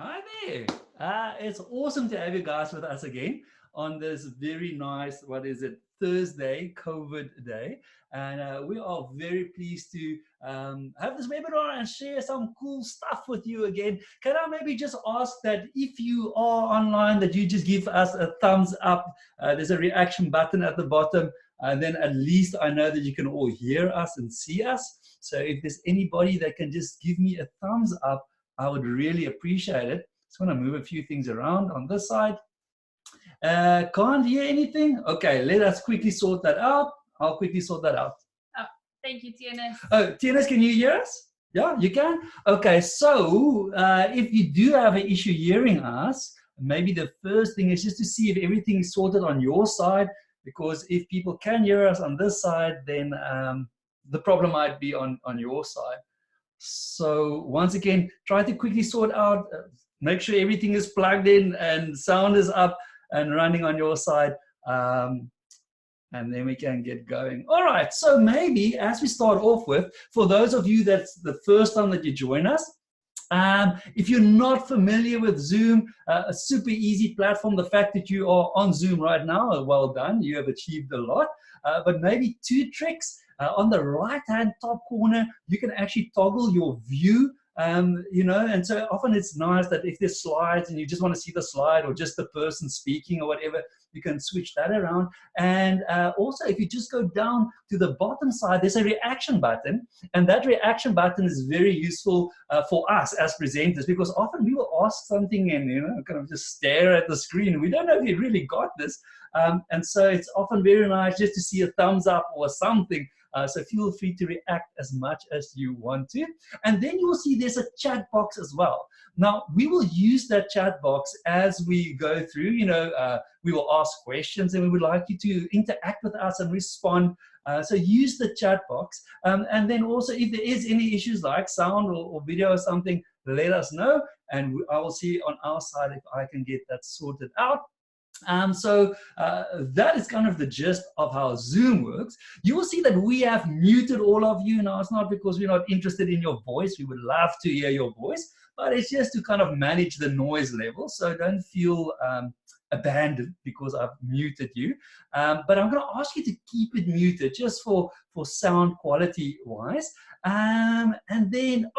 Hi there. It's awesome to have you guys with us again on this very nice, what is it, Thursday, COVID day. And we are very pleased to have this webinar and share some cool stuff with you again. Can I maybe just ask that if you are online, that you just give us a thumbs up? There's a reaction button at the bottom. And then at least I know that you can all hear us and see us. So if there's anybody that can just give me a thumbs up, I would really appreciate it. Just want to move a few things around on this side. Can't hear anything? Okay, let us quickly sort that out. I'll quickly sort that out. Oh, thank you, TNS. Oh, TNS, can you hear us? Yeah, you can? Okay, so if you do have an issue hearing us, maybe the first thing is just to see if everything is sorted on your side, because if people can hear us on this side, then the problem might be on your side. So once again, try to quickly sort out, make sure everything is plugged in and sound is up and running on your side. And then we can get going. All right, so maybe as we start off with, for those of you that's the first time that you join us, if you're not familiar with Zoom, a super easy platform, the fact that you are on Zoom right now, well done, you have achieved a lot. But maybe two tricks. On the right-hand top corner, you can actually toggle your view, and so often it's nice that if there's slides and you just want to see the slide or just the person speaking or whatever, you can switch that around. And also, if you just go down to the bottom side, there's a reaction button, and that reaction button is very useful for us as presenters, because often we will ask something and kind of just stare at the screen. We don't know if you really got this, and so it's often very nice just to see a thumbs up or something. So feel free to react as much as you want to. And then you will see there's a chat box as well. Now, we will use that chat box as we go through. We will ask questions and we would like you to interact with us and respond. So use the chat box. And then also, if there is any issues like sound or video or something, let us know. And I will see on our side if I can get that sorted out. So that is kind of the gist of how Zoom works. You will see that we have muted all of you. Now, it's not because we're not interested in your voice. We would love to hear your voice, but it's just to kind of manage the noise level. So don't feel abandoned because I've muted you. But I'm going to ask you to keep it muted just for sound quality wise. And then,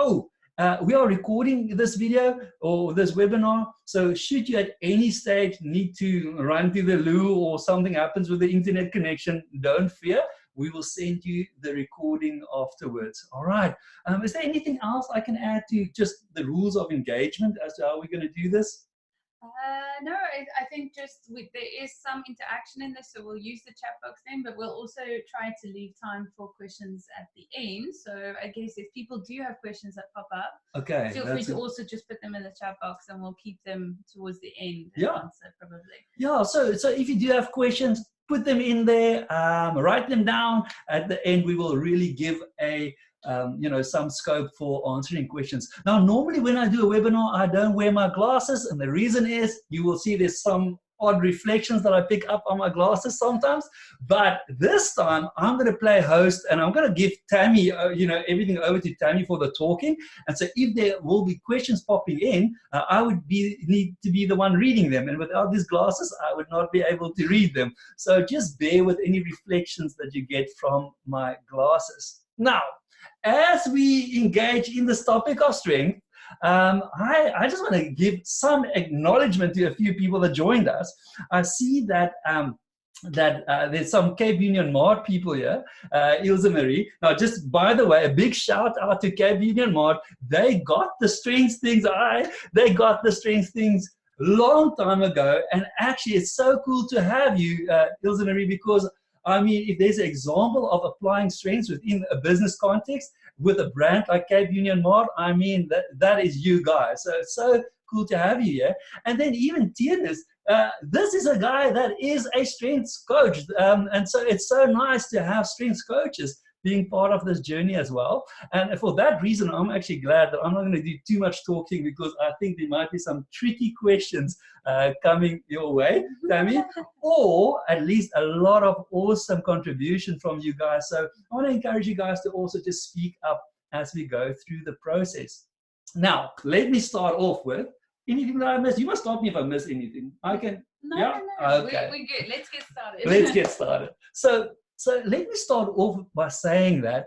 we are recording this video or this webinar, so should you at any stage need to run to the loo or something happens with the internet connection, don't fear. We will send you the recording afterwards. All right. Is there anything else I can add to just the rules of engagement as to how we're going to do this? No, I think just there is some interaction in this, so we'll use the chat box then, but we'll also try to leave time for questions at the end. So I guess if people do have questions that pop up, okay, feel free to also just put them in the chat box and we'll keep them towards the end. Answer, probably. Yeah, so if you do have questions, put them in there, write them down. At the end, we will really give some scope for answering questions. Now, normally when I do a webinar, I don't wear my glasses, and the reason is you will see there's some odd reflections that I pick up on my glasses sometimes. But this time, I'm going to play host, and I'm going to give Tammy, everything over to Tammy for the talking. And so if there will be questions popping in, I would need to be the one reading them. And without these glasses, I would not be able to read them. So just bear with any reflections that you get from my glasses. Now, as we engage in this topic of strength, I just want to give some acknowledgement to a few people that joined us. I see that there's some Cape Union Mart people here, Ilse Marie. Now, just by the way, a big shout out to Cape Union Mart. They got the strengths things. They got the strengths things long time ago, and actually, it's so cool to have you, Ilse Marie, because I mean, if there's an example of applying strengths within a business context with a brand like Cape Union Mart, I mean, that is you guys. So it's so cool to have you here. And then even TNS, this is a guy that is a strengths coach. And so it's so nice to have strengths coaches being part of this journey as well. And for that reason, I'm actually glad that I'm not going to do too much talking, because I think there might be some tricky questions coming your way, Tammy, or at least a lot of awesome contribution from you guys. So I want to encourage you guys to also just speak up as we go through the process. Now, let me start off with, anything that I missed? You must stop me if I miss anything. I can. No, yeah? no. Okay. We're good. Let's get started. Let's get started. So let me start off by saying that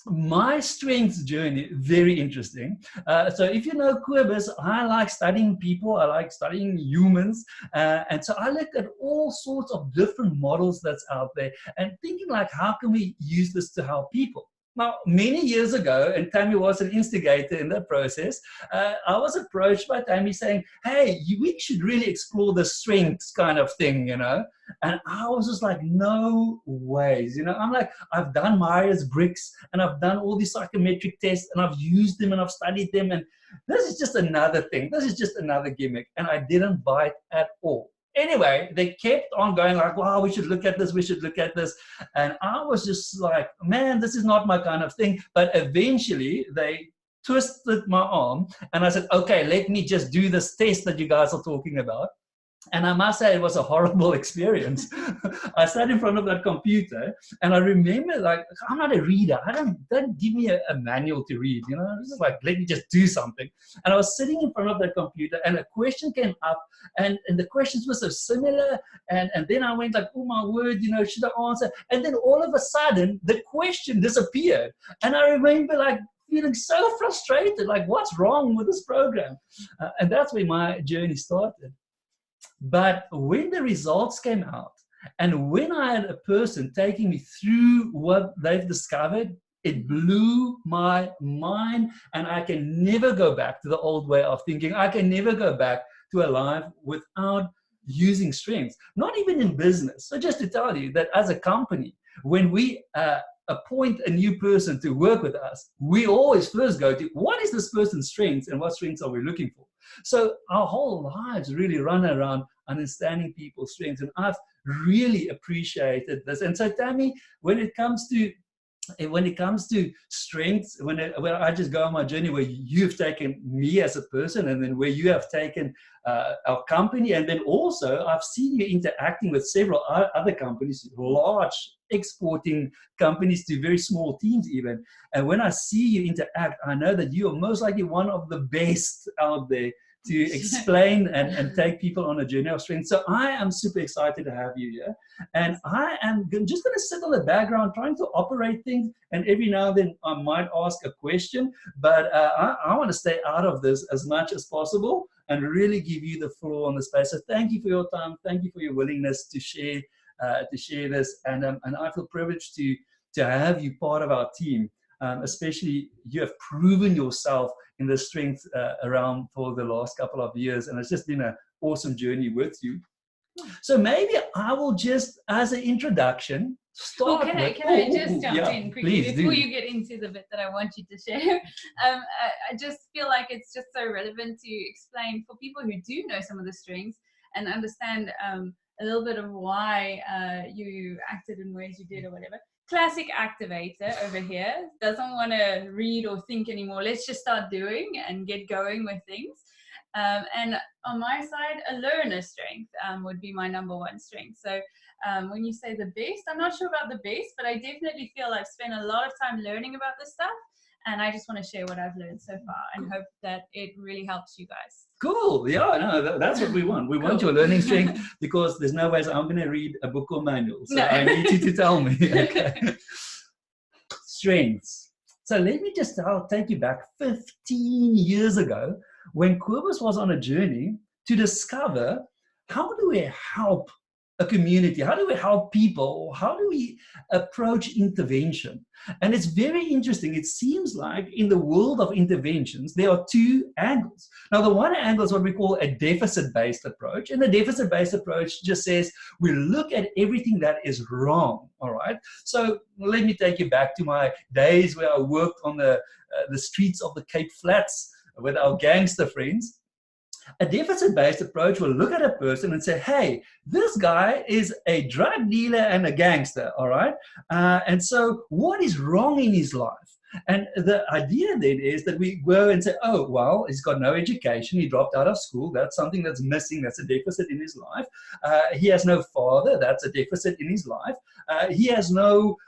my strengths journey, very interesting. So if you know Quibus, I like studying people, I like studying humans. And so I look at all sorts of different models that's out there and thinking like, how can we use this to help people? Now, many years ago, and Tammy was an instigator in that process, I was approached by Tammy saying, hey, we should really explore the strengths kind of thing, you know? And I was just like, no ways, you know? I'm like, I've done Myers-Briggs and I've done all these psychometric tests and I've used them and I've studied them. And this is just another thing. This is just another gimmick. And I didn't buy it at all. Anyway, they kept on going like, wow, we should look at this, we should look at this. And I was just like, man, this is not my kind of thing. But eventually they twisted my arm and I said, okay, let me just do this test that you guys are talking about. And I must say it was a horrible experience. I sat in front of that computer and I remember, like, I'm not a reader. Don't give me a manual to read, you know, this is like, let me just do something. And I was sitting in front of that computer and a question came up and the questions were so similar. And then I went like, oh my word, you know, should I answer? And then all of a sudden the question disappeared. And I remember like feeling so frustrated, like what's wrong with this program? And that's where my journey started. But when the results came out and when I had a person taking me through what they've discovered, it blew my mind and I can never go back to the old way of thinking. I can never go back to a life without using strengths, not even in business. So just to tell you that as a company, when we appoint a new person to work with us, we always first go to what is this person's strengths and what strengths are we looking for? So our whole lives really run around understanding people's strengths, and I've really appreciated this. And so, Tammy, when it comes to strengths, when I just go on my journey where you've taken me as a person and then where you have taken our company, and then also I've seen you interacting with several other companies, large exporting companies to very small teams even. And when I see you interact, I know that you are most likely one of the best out there to explain and take people on a journey of strength. So I am super excited to have you here. And I am just going to sit on the background trying to operate things. And every now and then I might ask a question, but I want to stay out of this as much as possible and really give you the floor on the space. So thank you for your time. Thank you for your willingness to share this. And I feel privileged to have you part of our team. Especially you have proven yourself in the strength around for the last couple of years, and it's just been an awesome journey with you. So maybe I will just, as an introduction, start can with... I just jump in quickly before you get into the bit that I want you to share? I just feel like it's just so relevant to explain for people who do know some of the strengths and understand a little bit of why you acted in ways you did or whatever. Classic activator over here, doesn't want to read or think anymore. Let's just start doing and get going with things. And on my side, a learner strength would be my number one strength. So when you say the best, I'm not sure about the best, but I definitely feel I've spent a lot of time learning about this stuff. And I just want to share what I've learned so far and hope that it really helps you guys. Cool. Yeah, no, that's what we want. We want your learning strength because there's no ways I'm going to read a book or manual. So I need you to tell me. Okay. Strengths. So let me just take you back 15 years ago when Quibus was on a journey to discover how do we help a community? How do we help people? How do we approach intervention? And it's very interesting. It seems like in the world of interventions, there are two angles. Now, the one angle is what we call a deficit-based approach. And the deficit-based approach just says we look at everything that is wrong, all right? So let me take you back to my days where I worked on the streets of the Cape Flats with our gangster friends. A deficit-based approach will look at a person and say, hey, this guy is a drug dealer and a gangster, all right? And so what is wrong in his life? And the idea then is that we go and say, oh, well, he's got no education. He dropped out of school. That's something that's missing. That's a deficit in his life. He has no father. That's a deficit in his life. He has no...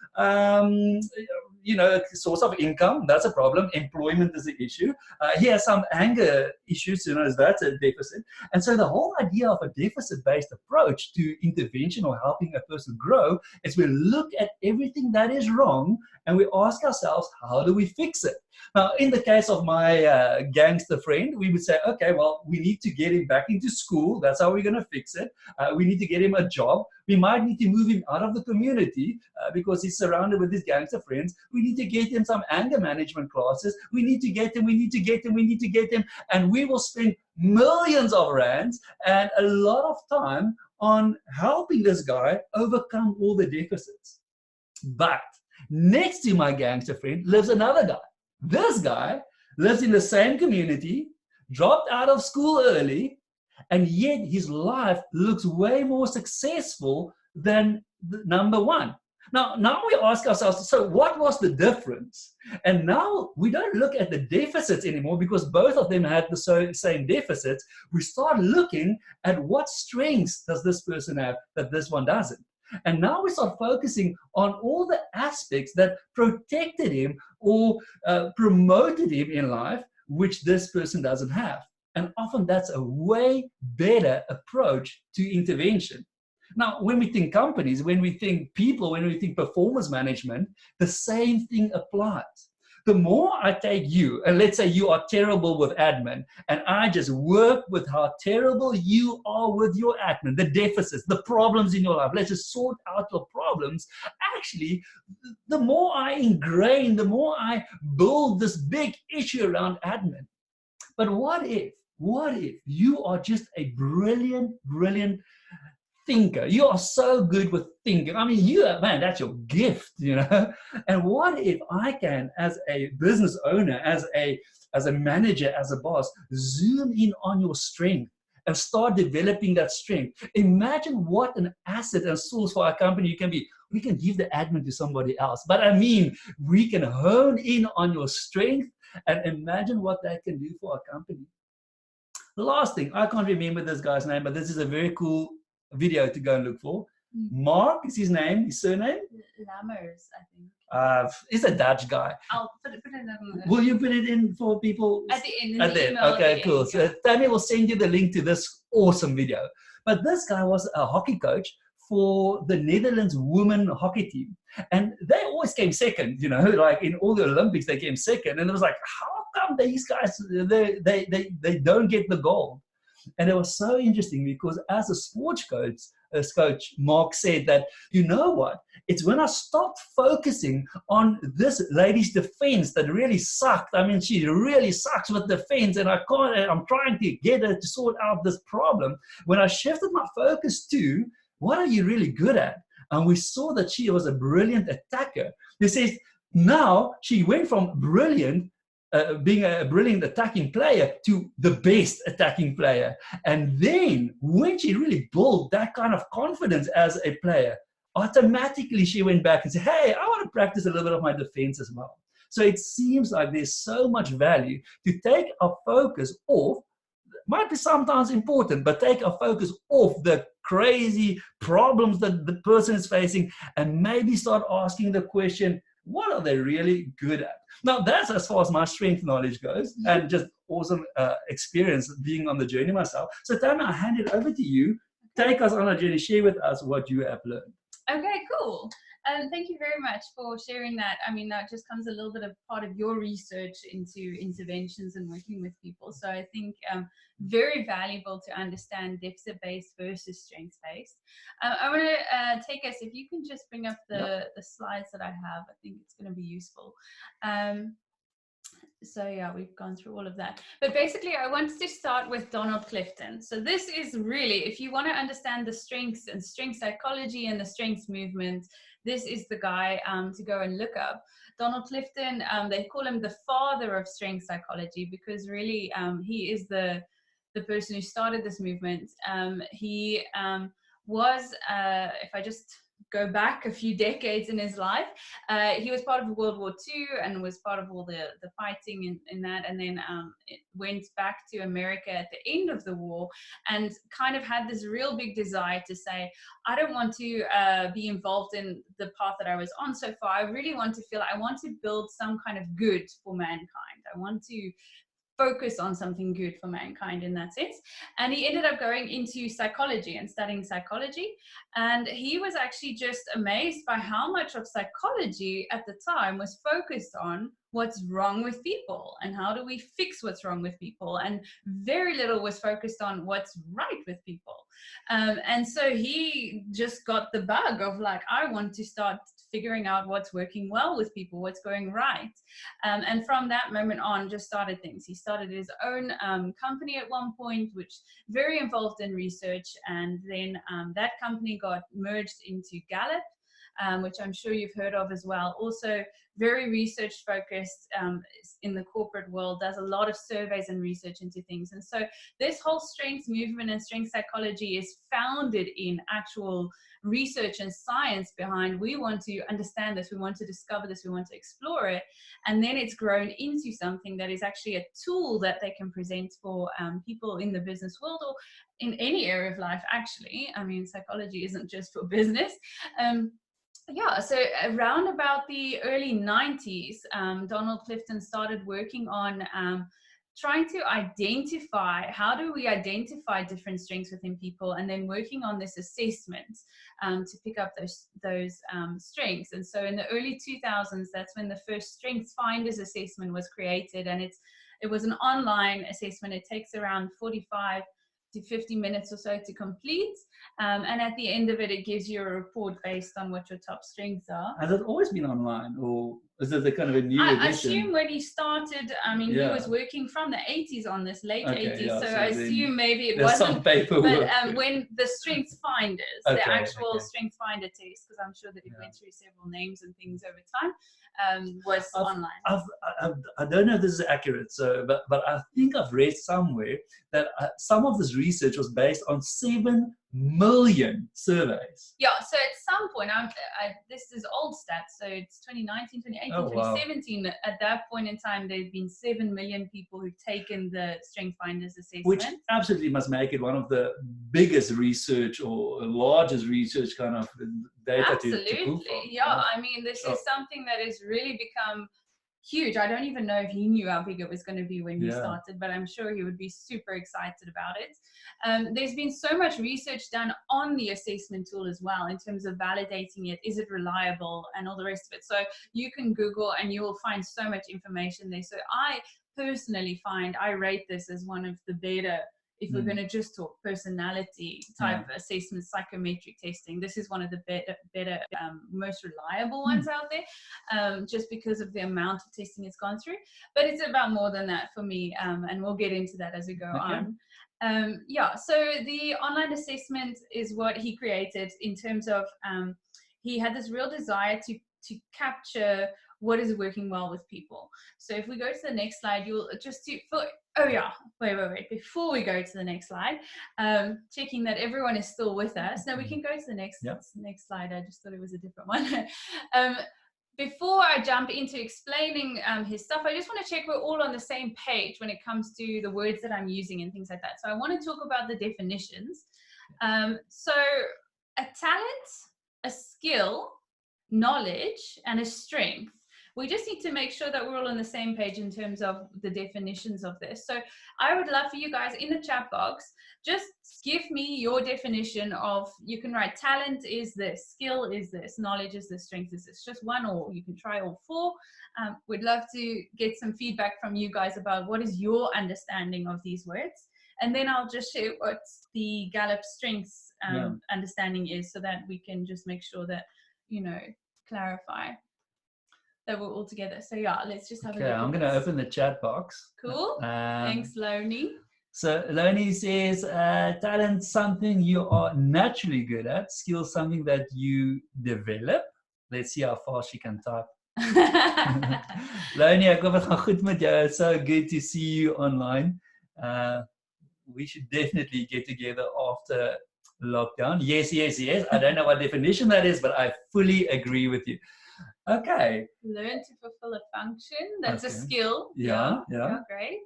source of income, that's a problem. Employment is the issue. He has some anger issues, that's a deficit. And so the whole idea of a deficit-based approach to intervention or helping a person grow is we look at everything that is wrong and we ask ourselves, how do we fix it? Now, in the case of my gangster friend, we would say, okay, well, we need to get him back into school. That's how we're going to fix it. We need to get him a job. We might need to move him out of the community because he's surrounded with his gangster friends. We need to get him some anger management classes. We need to get him. And we will spend millions of rands and a lot of time on helping this guy overcome all the deficits. But next to my gangster friend lives another guy. This guy lives in the same community, dropped out of school early, and yet his life looks way more successful than the number one. Now we ask ourselves, so what was the difference? And now we don't look at the deficits anymore because both of them had the same deficits. We start looking at what strengths does this person have that this one doesn't. And now we start focusing on all the aspects that protected him or promoted him in life, which this person doesn't have. And often that's a way better approach to intervention. Now, when we think companies, when we think people, when we think performance management, the same thing applies. The more I take you, and let's say you are terrible with admin, and I just work with how terrible you are with your admin, the deficits, the problems in your life, let's just sort out your problems. Actually, the more I ingrain, the more I build this big issue around admin. But what if you are just a brilliant thinker? You are so good with thinking. I mean, man, that's your gift, And what if I can, as a business owner, as a manager, as a boss, zoom in on your strength and start developing that strength? Imagine what an asset and source for our company you can be. We can give the admin to somebody else, but I mean, we can hone in on your strength and imagine what that can do for our company. The last thing, I can't remember this guy's name, but this is a very cool video to go and look for. Mark is his name, his surname? Lammers, I think. He's a Dutch guy. I'll put it in. Will you put it in for people? At the end. At the end. Okay, cool. So Tammy will send you the link to this awesome video. But this guy was a hockey coach for the Netherlands women hockey team. And they always came second, like in all the Olympics, they came second. And it was like, how come these guys, they don't get the gold? And it was so interesting because as a sports coach, Mark said that, you know what? It's when I stopped focusing on this lady's defense that really sucked. I mean, she really sucks with defense and I'm trying to get her to sort out this problem. When I shifted my focus to, what are you really good at? And we saw that she was a brilliant attacker. He says, now she went from being a brilliant attacking player to the best attacking player. And then when she really built that kind of confidence as a player, automatically she went back and said, hey, I want to practice a little bit of my defense as well. So it seems like there's so much value to take our focus off, might be sometimes important, but take our focus off the crazy problems that the person is facing and maybe start asking the question, what are they really good at? Now, that's as far as my strength knowledge goes, and just awesome experience being on the journey myself. So, Tammy, I hand it over to you. Take us on a journey. Share with us what you have learned. Okay, cool. Thank you very much for sharing that. I mean, that just comes a little bit of part of your research into interventions and working with people. So I think very valuable to understand deficit-based versus strengths-based. I want to take us, if you can just bring up the slides that I have, I think it's going to be useful. So yeah, we've gone through all of that. But basically, I wanted to start with Donald Clifton. So this is really, if you want to understand the strengths and strength psychology and the strengths movement, this is the guy to go and look up. Donald Clifton, they call him the father of strength psychology because really he is the person who started this movement. He was, if I just go back a few decades in his life. He was part of World War II and was part of all the fighting in that, and then it went back to America at the end of the war, and kind of had this real big desire to say, I don't want to be involved in the path that I was on so far. I really want to feel I want to build some kind of good for mankind. I want to focus on something good for mankind in that sense. And he ended up going into psychology and studying psychology. And he was actually just amazed by how much of psychology at the time was focused on what's wrong with people and how do we fix what's wrong with people. And very little was focused on what's right with people. And so he just got the bug of like, I want to start figuring out what's working well with people, what's going right. And from that moment on, just started things. He started his own company at one point, which very involved in research. And then that company got merged into Gallup, which I'm sure you've heard of as well. Also very research focused in the corporate world, does a lot of surveys and research into things. And so this whole strengths movement and strength psychology is founded in actual research and science behind, we want to understand this, we want to discover this, we want to explore it. And then it's grown into something that is actually a tool that they can present for people in the business world or in any area of life, actually. I mean, psychology isn't just for business. Yeah, so around about the early 90s, Donald Clifton started working on trying to identify, how do we identify different strengths within people, and then working on this assessment to pick up those strengths. And so in the early 2000s, that's when the first Strengths Finders assessment was created, and it was an online assessment. It takes around 45 to 50 minutes or so to complete, and at the end of it, it gives you a report based on what your top strengths are. Has it always been online, or is it a kind of a new edition? I assume when he started, I mean, he was working from the 80s on this, late 80s, so I assume maybe it wasn't some paperwork. But when the Strengths Finders, the actual Strengths Finder test, because I'm sure that it went through several names and things over time, was online. I don't know if this is accurate, but I think I've read somewhere that some of this research was based on 7 million surveys. Yeah, so at some point, this is old stats, so it's 2019, 2018, 2017. At that point in time, there'd been 7 million people who've taken the Strength Finders assessment. Which absolutely must make it one of the biggest research or largest research kind of data absolutely. to pull from. Yeah, I mean, this is something that has really become huge. I don't even know if he knew how big it was going to be when he started, but I'm sure he would be super excited about it. There's been so much research done on the assessment tool as well in terms of validating it. Is it reliable and all the rest of it? So you can Google and you will find so much information there. So I personally find I rate this as one of the better, if we're going to just talk personality type assessment, psychometric testing, this is one of the better most reliable ones out there, just because of the amount of testing it's gone through. But it's about more than that for me, and we'll get into that as we go on. So the online assessment is what he created in terms of he had this real desire to capture what is working well with people. So if we go to the next slide, you'll just wait. Before we go to the next slide, checking that everyone is still with us. Now we can go to the next slide. I just thought it was a different one. Before I jump into explaining his stuff, I just want to check we're all on the same page when it comes to the words that I'm using and things like that. So I want to talk about the definitions. So a talent, a skill, knowledge, and a strength. We just need to make sure that we're all on the same page in terms of the definitions of this. So I would love for you guys in the chat box, just give me your definition of, you can write talent is this, skill is this, knowledge is this, strength is this, just one, or you can try all 4. We'd love to get some feedback from you guys about what is your understanding of these words. And then I'll just share what the Gallup strengths understanding is, so that we can just make sure that, clarify that we're all together. So let's just have a look. I'm going to open the chat box. Cool. Thanks, Loni. So Loni says, talent, something you are naturally good at. Skill, something that you develop. Let's see how fast she can type. Loni, ek hoop het gaan goed met jou. It's so good to see you online. We should definitely get together after lockdown. Yes, yes, yes. I don't know what definition that is, but I fully agree with you. Okay. Learn to fulfill a function. That's a Okay. skill. Yeah. Great.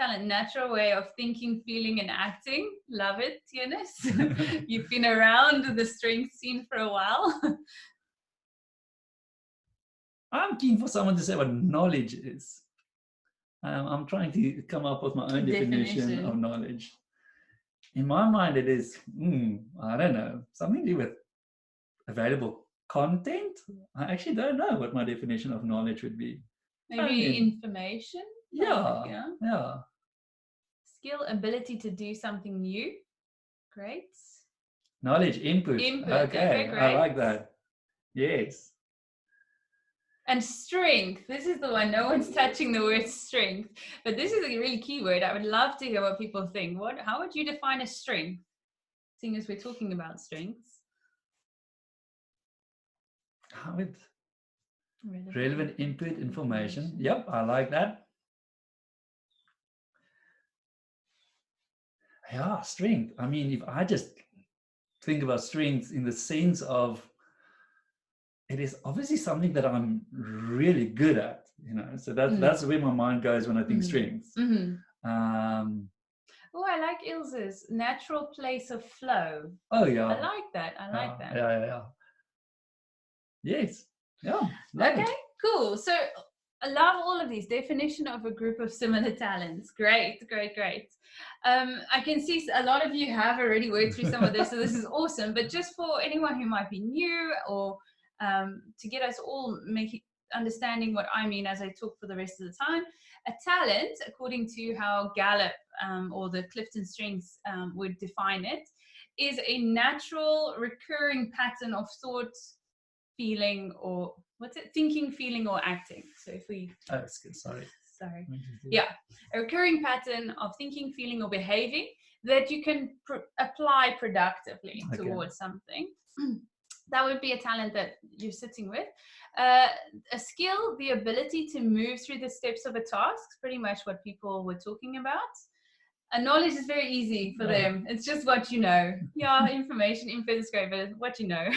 Talent, natural way of thinking, feeling, and acting. Love it, Tianis. You've been around the strength scene for a while. I'm keen for someone to say what knowledge is. I'm trying to come up with my own definition of knowledge. In my mind, it is, I don't know, something to do with available content. I actually don't know what my definition of knowledge would be. Maybe information? Yeah. Skill, ability to do something new. Great. Knowledge, input. Okay, great. I like that. Yes. And strength. This is the one. No one's touching the word strength, but this is a really key word. I would love to hear what people think. How would you define a strength, seeing as we're talking about strengths? Relevant input information. Yep, I like that. Yeah, strength. I mean, if I just think about strengths in the sense of, it is obviously something that I'm really good at, so that's where my mind goes when I think strengths. Oh, I like Ilse's natural place of flow. Oh yeah, I like that. Yeah. Yes. Yeah. Okay, cool. So I love all of these. Definition of a group of similar talents. Great. I can see a lot of you have already worked through some of this, so this is awesome. But just for anyone who might be new, or to get us all understanding what I mean as I talk for the rest of the time, a talent, according to how Gallup or the Clifton Strengths would define it, is a natural recurring pattern of thought, feeling, or thinking, feeling, or acting. So if we that's good. Sorry, yeah, a recurring pattern of thinking, feeling, or behaving that you can apply productively towards something. That would be a talent that you're sitting with. A skill, the ability to move through the steps of a task, pretty much what people were talking about. A knowledge is very easy for them. It's just what you know. Yeah, information, info is great, but what you know.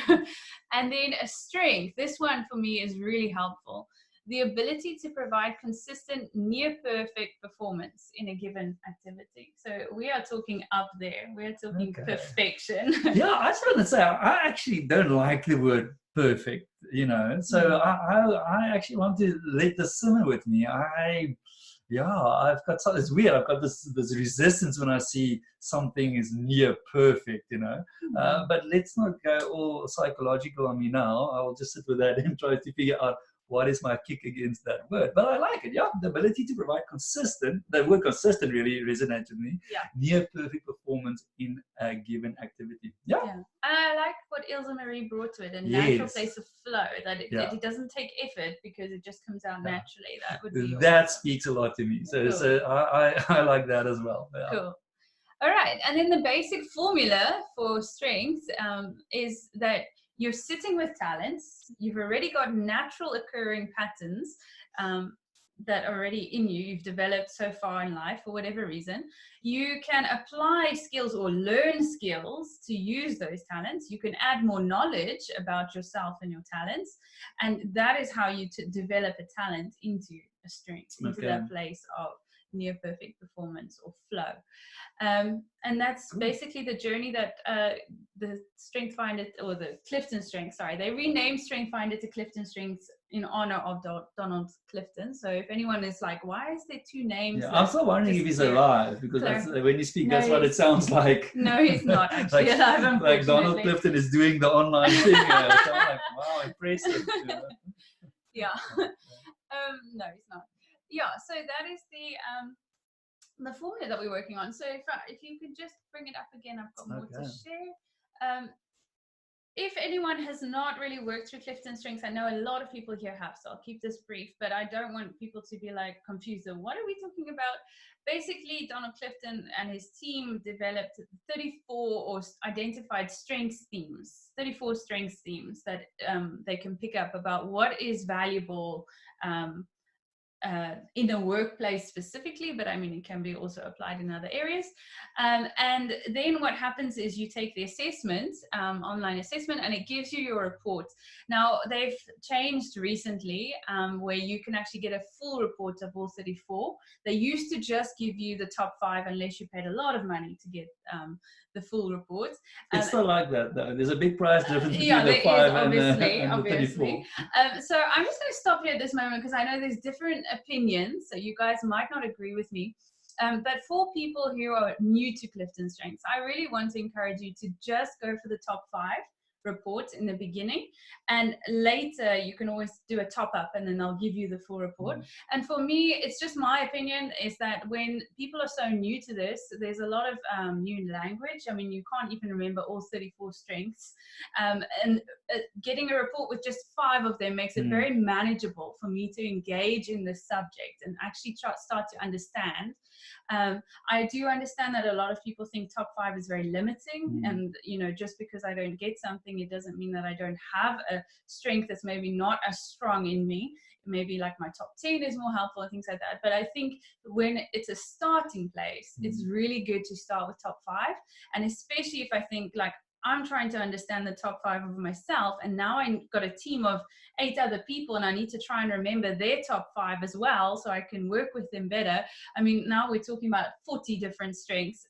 And then a strength. This one for me is really helpful. The ability to provide consistent, near-perfect performance in a given activity. So we are talking up there. We're talking perfection. Yeah, I just want to say, I actually don't like the word perfect, So I actually want to let this simmer with me. I've got it's weird. I've got this resistance when I see something is near perfect, But let's not go all psychological on me now. I will just sit with that and try to figure out what is my kick against that word. But I like it. Yeah, the ability to provide consistent. The word consistent really resonates with me. Yeah. Near perfect performance in a given activity. Yeah. And I like what Ilse Marie brought to it, a natural place of flow, that it doesn't take effort because it just comes out naturally. That would be that speaks a lot to me. So I like that as well. Yeah. Cool. All right. And then the basic formula for strengths is that you're sitting with talents. You've already got natural occurring patterns that are already in you. You've developed so far in life for whatever reason. You can apply skills or learn skills to use those talents. You can add more knowledge about yourself and your talents. And that is how you develop a talent into a strength, into that place of near perfect performance or flow. And that's basically the journey that the Strength Finder, or the Clifton Strengths, they renamed Strength Finder to Clifton Strengths in honor of Donald Clifton. So if anyone is like, why is there two names? Yeah, I'm still wondering if he's alive, because that's, when you speak, that's what it sounds like. No, he's not actually alive, unfortunately. Like Donald Clifton is doing the online thing. So I'm like, wow, impressive. Yeah. No, he's not. Yeah, so that is the formula that we're working on. So if you could just bring it up again, I've got more to share. If anyone has not really worked through Clifton Strengths, I know a lot of people here have, so I'll keep this brief, but I don't want people to be like confused of what are we talking about. Basically, Donald Clifton and his team developed 34 or identified strengths themes, 34 strengths themes that they can pick up about what is valuable in a workplace specifically, but I mean, it can be also applied in other areas. And then what happens is you take the assessment, online assessment, and it gives you your report. Now, they've changed recently where you can actually get a full report of all 34. They used to just give you the top 5 unless you paid a lot of money to get the full report. It's still like that, though. There's a big price difference between Yeah, the 5 is, and the 34. So I'm just going to stop here at this moment because I know there's different opinions, so you guys might not agree with me. But for people who are new to Clifton Strengths, I really want to encourage you to just go for the top 5 reports in the beginning, and later you can always do a top up and then I'll give you the full report. And for me, it's just my opinion is that when people are so new to this, there's a lot of new language. I mean, you can't even remember all 34 strengths, and getting a report with just 5 of them makes it very manageable for me to engage in the subject and actually start to understand. I do understand that a lot of people think top 5 is very limiting, and you know, just because I don't get something, it doesn't mean that I don't have a strength that's maybe not as strong in me. Maybe like my top 10 is more helpful and things like that. But I think when it's a starting place, it's really good to start with top 5. And especially if I think like I'm trying to understand the top 5 of myself, and now I've got a team of 8 other people and I need to try and remember their top 5 as well so I can work with them better. I mean, now we're talking about 40 different strengths,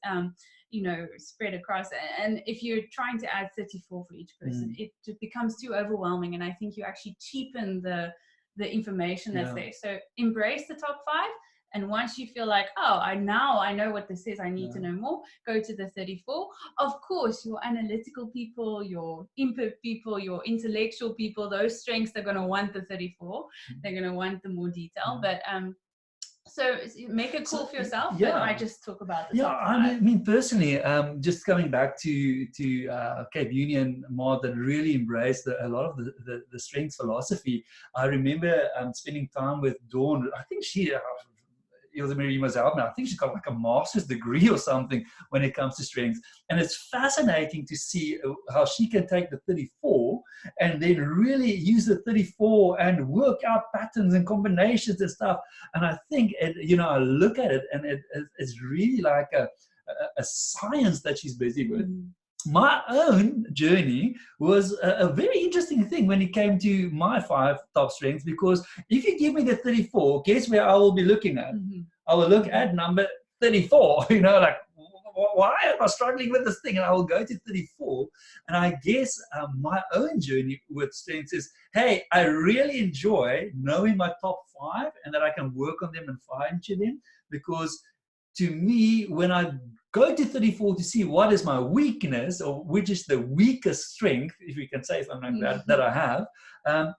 you know, spread across. And if you're trying to add 34 for each person, it just becomes too overwhelming. And I think you actually cheapen the information that's there. So embrace the top 5. And once you feel like, oh, I know what this is, I need to know more, go to the 34. Of course, your analytical people, your input people, your intellectual people, those strengths, they're going to want the 34. They're going to want the more detail. But so make a call for yourself. But I just talk about the top 5. I mean, personally, just coming back to Cape Union, Maud, that really embraced a lot of the strengths philosophy. I remember spending time with Dawn. I think she... you must help me. I think she's got like a master's degree or something when it comes to strengths. And it's fascinating to see how she can take the 34 and then really use the 34 and work out patterns and combinations and stuff. And I think, you know, I look at it and it's really like a science that she's busy with. My own journey was a very interesting thing when it came to my 5 top strengths, because if you give me the 34, guess where I will be looking at? I will look at number 34, you know, like, why am I struggling with this thing? And I will go to 34. And I guess my own journey with strengths is, hey, I really enjoy knowing my top 5 and that I can work on them and fine-tune them, because to me, when I go to 34 to see what is my weakness, or which is the weakest strength, if we can say something like that I have,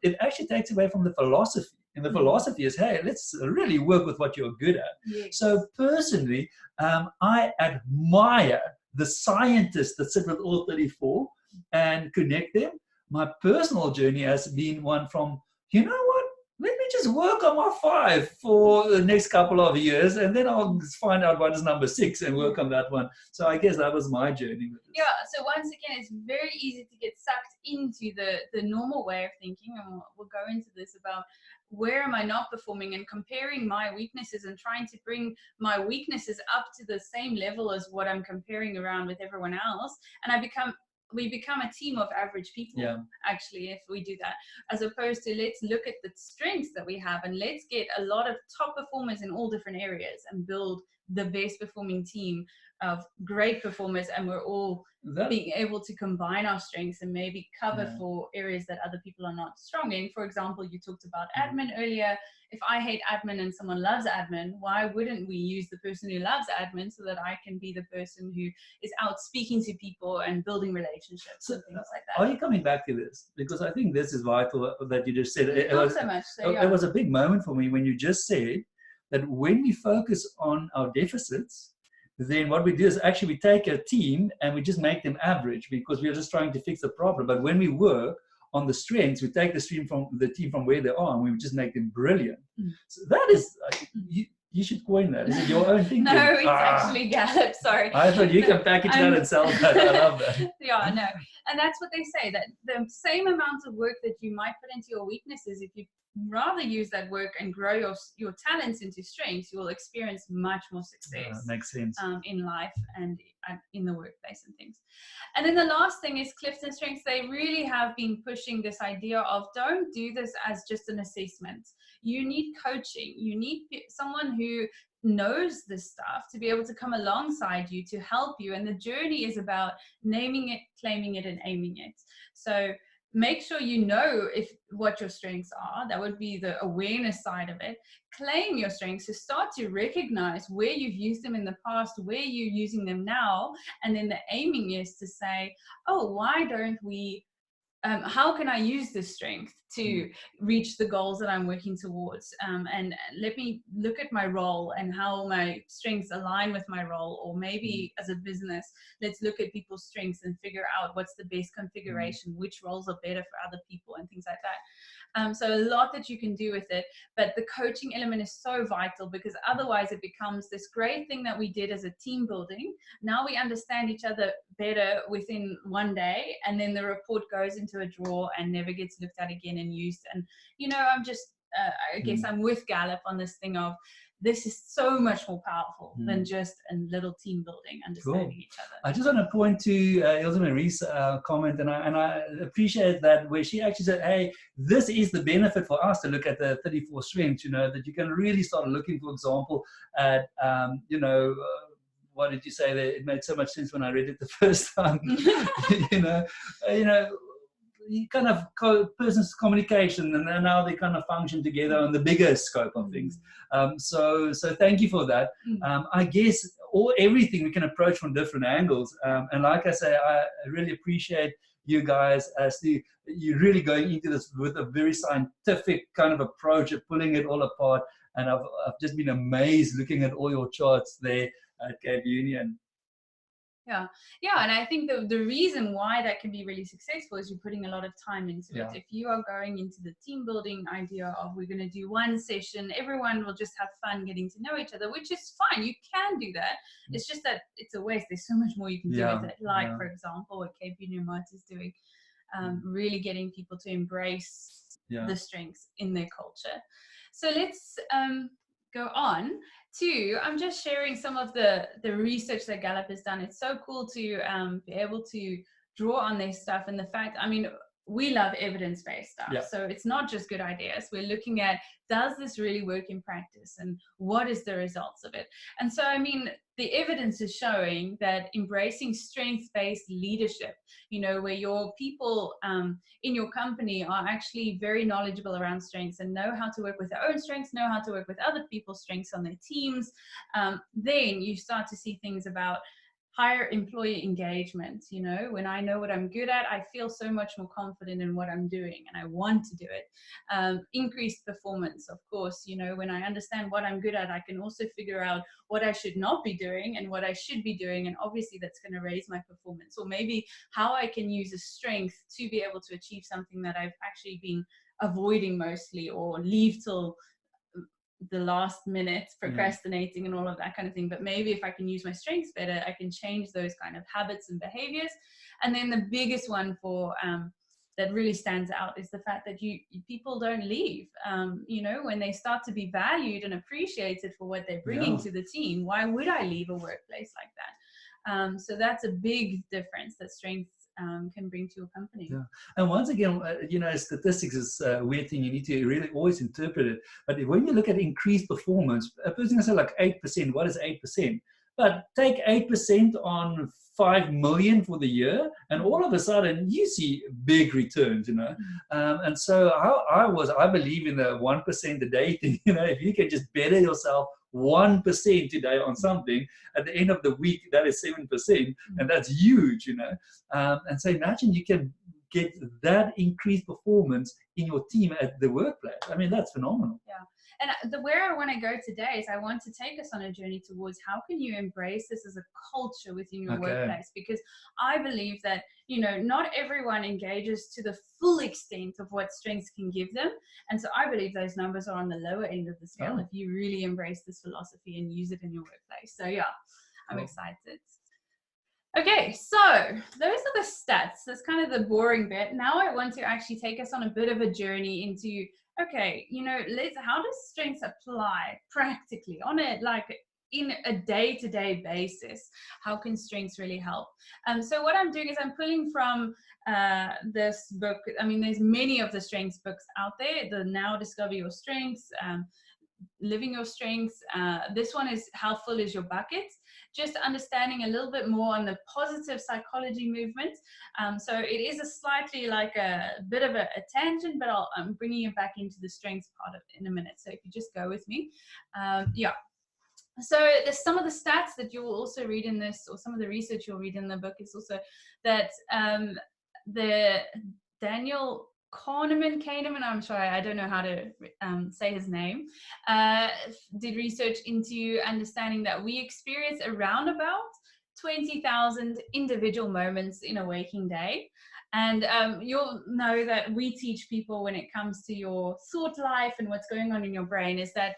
it actually takes away from the philosophy. And the philosophy is, hey, let's really work with what you're good at. So personally, I admire the scientists that sit with all 34 and connect them. My personal journey has been one from, you know what? Let me just work on my 5 for the next couple of years, and then I'll find out what is number 6 and work on that one. So I guess that was my journey with this. Yeah, so once again, it's very easy to get sucked into the normal way of thinking, and we'll go into this about where am I not performing and comparing my weaknesses and trying to bring my weaknesses up to the same level as what I'm comparing around with everyone else. And we become a team of average people, actually, if we do that, as opposed to let's look at the strengths that we have and let's get a lot of top performers in all different areas and build the best performing team of great performers, and we're all being able to combine our strengths and maybe cover for areas that other people are not strong in. For example, you talked about admin earlier. If I hate admin and someone loves admin, why wouldn't we use the person who loves admin so that I can be the person who is out speaking to people and building relationships and things like that? Are you coming back to this? Because I think this is vital that you just said. Not so much. So, it was a big moment for me when you just said that when we focus on our deficits, then what we do is actually we take a team and we just make them average because we're just trying to fix the problem. But when we work on the strengths, we take the team from where they are and we just make them brilliant. So that is, you should coin that. Is it your own thinking? No, it's actually Gallup, sorry. I thought you can package that and sell that. I love that. Yeah, no. And that's what they say, that the same amount of work that you might put into your weaknesses, if you rather use that work and grow your talents into strengths, you will experience much more success. Makes sense. In life and in the workplace and things. And then the last thing is Clifton Strengths. They really have been pushing this idea of don't do this as just an assessment. You need coaching. You need someone who knows this stuff to be able to come alongside you to help you. And the journey is about naming it, claiming it, and aiming it. So make sure you know what your strengths are. That would be the awareness side of it. Claim your strengths, to start to recognize where you've used them in the past, where you're using them now. And then the aiming is to say, oh, why don't we, how can I use this strength to reach the goals that I'm working towards? And let me look at my role and how my strengths align with my role. Or maybe as a business, let's look at people's strengths and figure out what's the best configuration, which roles are better for other people and things like that. So a lot that you can do with it, but the coaching element is so vital, because otherwise it becomes this great thing that we did as a team building. Now we understand each other better within one day, and then the report goes into a drawer and never gets looked at again and used. And, you know, I'm just, I guess I'm with Gallup on this thing of, this is so much more powerful than just a little team building, understanding each other. I just want to point to Ilse Marie's comment, and I appreciate that, where she actually said, hey, this is the benefit for us to look at the 34 strengths, you know, that you can really start looking, for example, at, you know, what did you say there? It made so much sense when I read it the first time. you know, kind of person's communication and how they kind of function together on the bigger scope of things. So thank you for that. I guess everything we can approach from different angles. And like I say, I really appreciate you guys as you're really going into this with a very scientific kind of approach of pulling it all apart. And I've just been amazed looking at all your charts there at Cape Union. Yeah, and I think the reason why that can be really successful is you're putting a lot of time into it. If you are going into the team building idea of, we're going to do one session, everyone will just have fun getting to know each other, which is fine. You can do that. It's just that it's a waste. There's so much more you can do with it. Like, for example, what Cape Union Mart is doing, really getting people to embrace the strengths in their culture. So let's go on to, I'm just sharing some of the research that Gallup has done. It's so cool to be able to draw on their stuff, and the fact, I mean, we love evidence-based stuff. So it's not just good ideas. We're looking at, does this really work in practice, and what is the results of it? And so, I mean, the evidence is showing that embracing strength-based leadership, you know, where your people in your company are actually very knowledgeable around strengths and know how to work with their own strengths, know how to work with other people's strengths on their teams, then you start to see things about higher employee engagement. You know, when I know what I'm good at, I feel so much more confident in what I'm doing and I want to do it. Increased performance, of course. You know, when I understand what I'm good at, I can also figure out what I should not be doing and what I should be doing. And obviously that's going to raise my performance, or maybe how I can use a strength to be able to achieve something that I've actually been avoiding mostly, or leave till the last minute, procrastinating and all of that kind of thing. But maybe if I can use my strengths better, I can change those kind of habits and behaviors. And then the biggest one for that really stands out is the fact that people don't leave. You know, when they start to be valued and appreciated for what they're bringing to the team, why would I leave a workplace like that? So that's a big difference that strengths can bring to your company. And once again, you know, statistics is a weird thing. You need to really always interpret it. But when you look at increased performance, a person can say like 8%. What is 8%? But take 8% on 5 million for the year, and all of a sudden you see big returns, you know. And so I believe in the 1% a day thing. You know, if you can just better yourself 1% today on something, at the end of the week, that is 7%, and that's huge, you know. And so imagine you can get that increased performance in your team at the workplace. I mean, that's phenomenal. And where I want to go today is I want to take us on a journey towards how can you embrace this as a culture within your workplace, because I believe that, you know, not everyone engages to the full extent of what strengths can give them. And so I believe those numbers are on the lower end of the scale if you really embrace this philosophy and use it in your workplace. So yeah, I'm excited. Okay, so those are the stats. That's kind of the boring bit. Now I want to actually take us on a bit of a journey into, okay, how does strengths apply practically on it, like in a day-to-day basis? How can strengths really help? So what I'm doing is I'm pulling from this book. I mean, there's many of the strengths books out there. The Now Discover Your Strengths, Living Your Strengths. This one is How Full Is Your Bucket? Just understanding a little bit more on the positive psychology movement. So it is a slightly like a bit of a tangent, but I'm bringing you back into the strengths part of it in a minute. So if you just go with me. Yeah. So there's some of the stats that you will also read in this, or some of the research you'll read in the book is also that the Daniel Kahneman, I'm sorry, I don't know how to say his name, did research into understanding that we experience around about 20,000 individual moments in a waking day. And you'll know that we teach people when it comes to your thought life and what's going on in your brain is that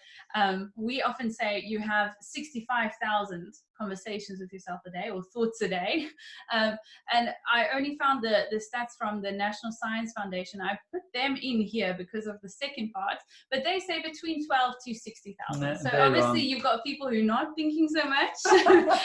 we often say you have 65,000 conversations with yourself a day or thoughts a day. And I only found the stats from the National Science Foundation. I put them in here because of the second part, but they say between 12 to 60,000. So obviously you've got people who are not thinking so much,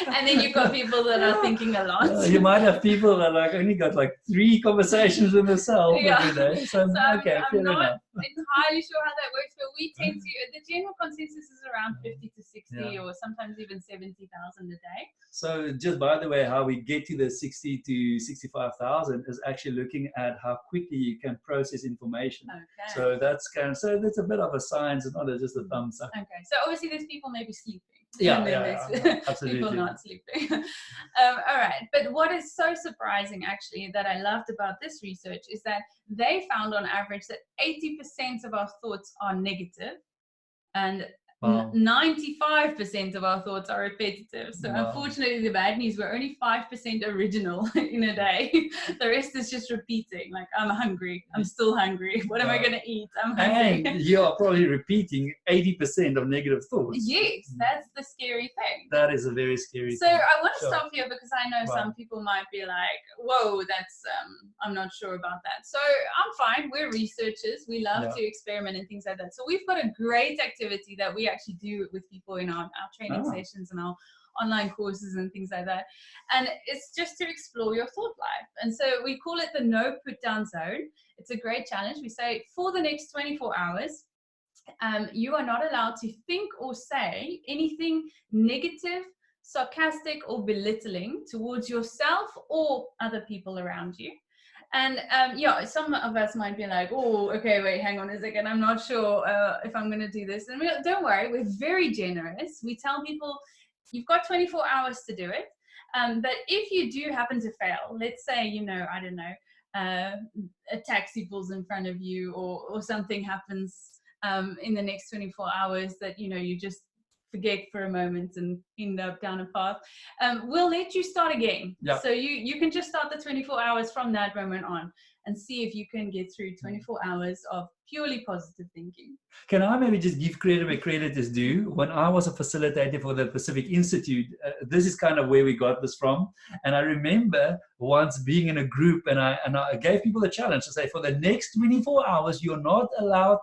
and then you've got people that are thinking a lot. You might have people that like only got like 3 conversations with themselves every day. So okay, I'm not entirely sure how that works, but we tend to, the general consensus is around 50 to 60 or sometimes even 70,000 a day. So just by the way, how we get to the 60 to 65,000 is actually looking at how quickly you can process information. Okay. So that's a bit of a science, it's not just a thumbs up. Okay, so obviously there's people maybe sleeping. Absolutely. People not sleeping. All right, but what is so surprising actually that I loved about this research is that they found on average that 80% of our thoughts are negative, and 95% of our thoughts are repetitive. So unfortunately, the bad news, we're only 5% original in a day. The rest is just repeating. Like, I'm hungry. I'm still hungry. What am I going to eat? I'm hungry. And you are probably repeating 80% of negative thoughts. Yes, that's the scary thing. That is a very scary thing. So I want to stop here because I know some people might be like, whoa, that's, I'm not sure about that. So I'm fine. We're researchers. We love to experiment and things like that. So we've got a great activity that we actually do with people in our training sessions and our online courses and things like that. And it's just to explore your thought life. And so we call it the no put down zone. It's a great challenge. We say for the next 24 hours, you are not allowed to think or say anything negative, sarcastic, or belittling towards yourself or other people around you. And some of us might be like, oh, okay, wait, hang on a second. I'm not sure if I'm going to do this. And don't worry, we're very generous. We tell people you've got 24 hours to do it. But if you do happen to fail, let's say, I don't know, a taxi pulls in front of you or something happens in the next 24 hours that, you just forget for a moment and end up down a path, we'll let you start again. So you can just start the 24 hours from that moment on and see if you can get through 24 hours of purely positive thinking. Can I maybe just give credit where credit is due? When I was a facilitator for the Pacific Institute, this is kind of where we got this from. And I remember once being in a group and I gave people a challenge to say, for the next 24 hours, you're not allowed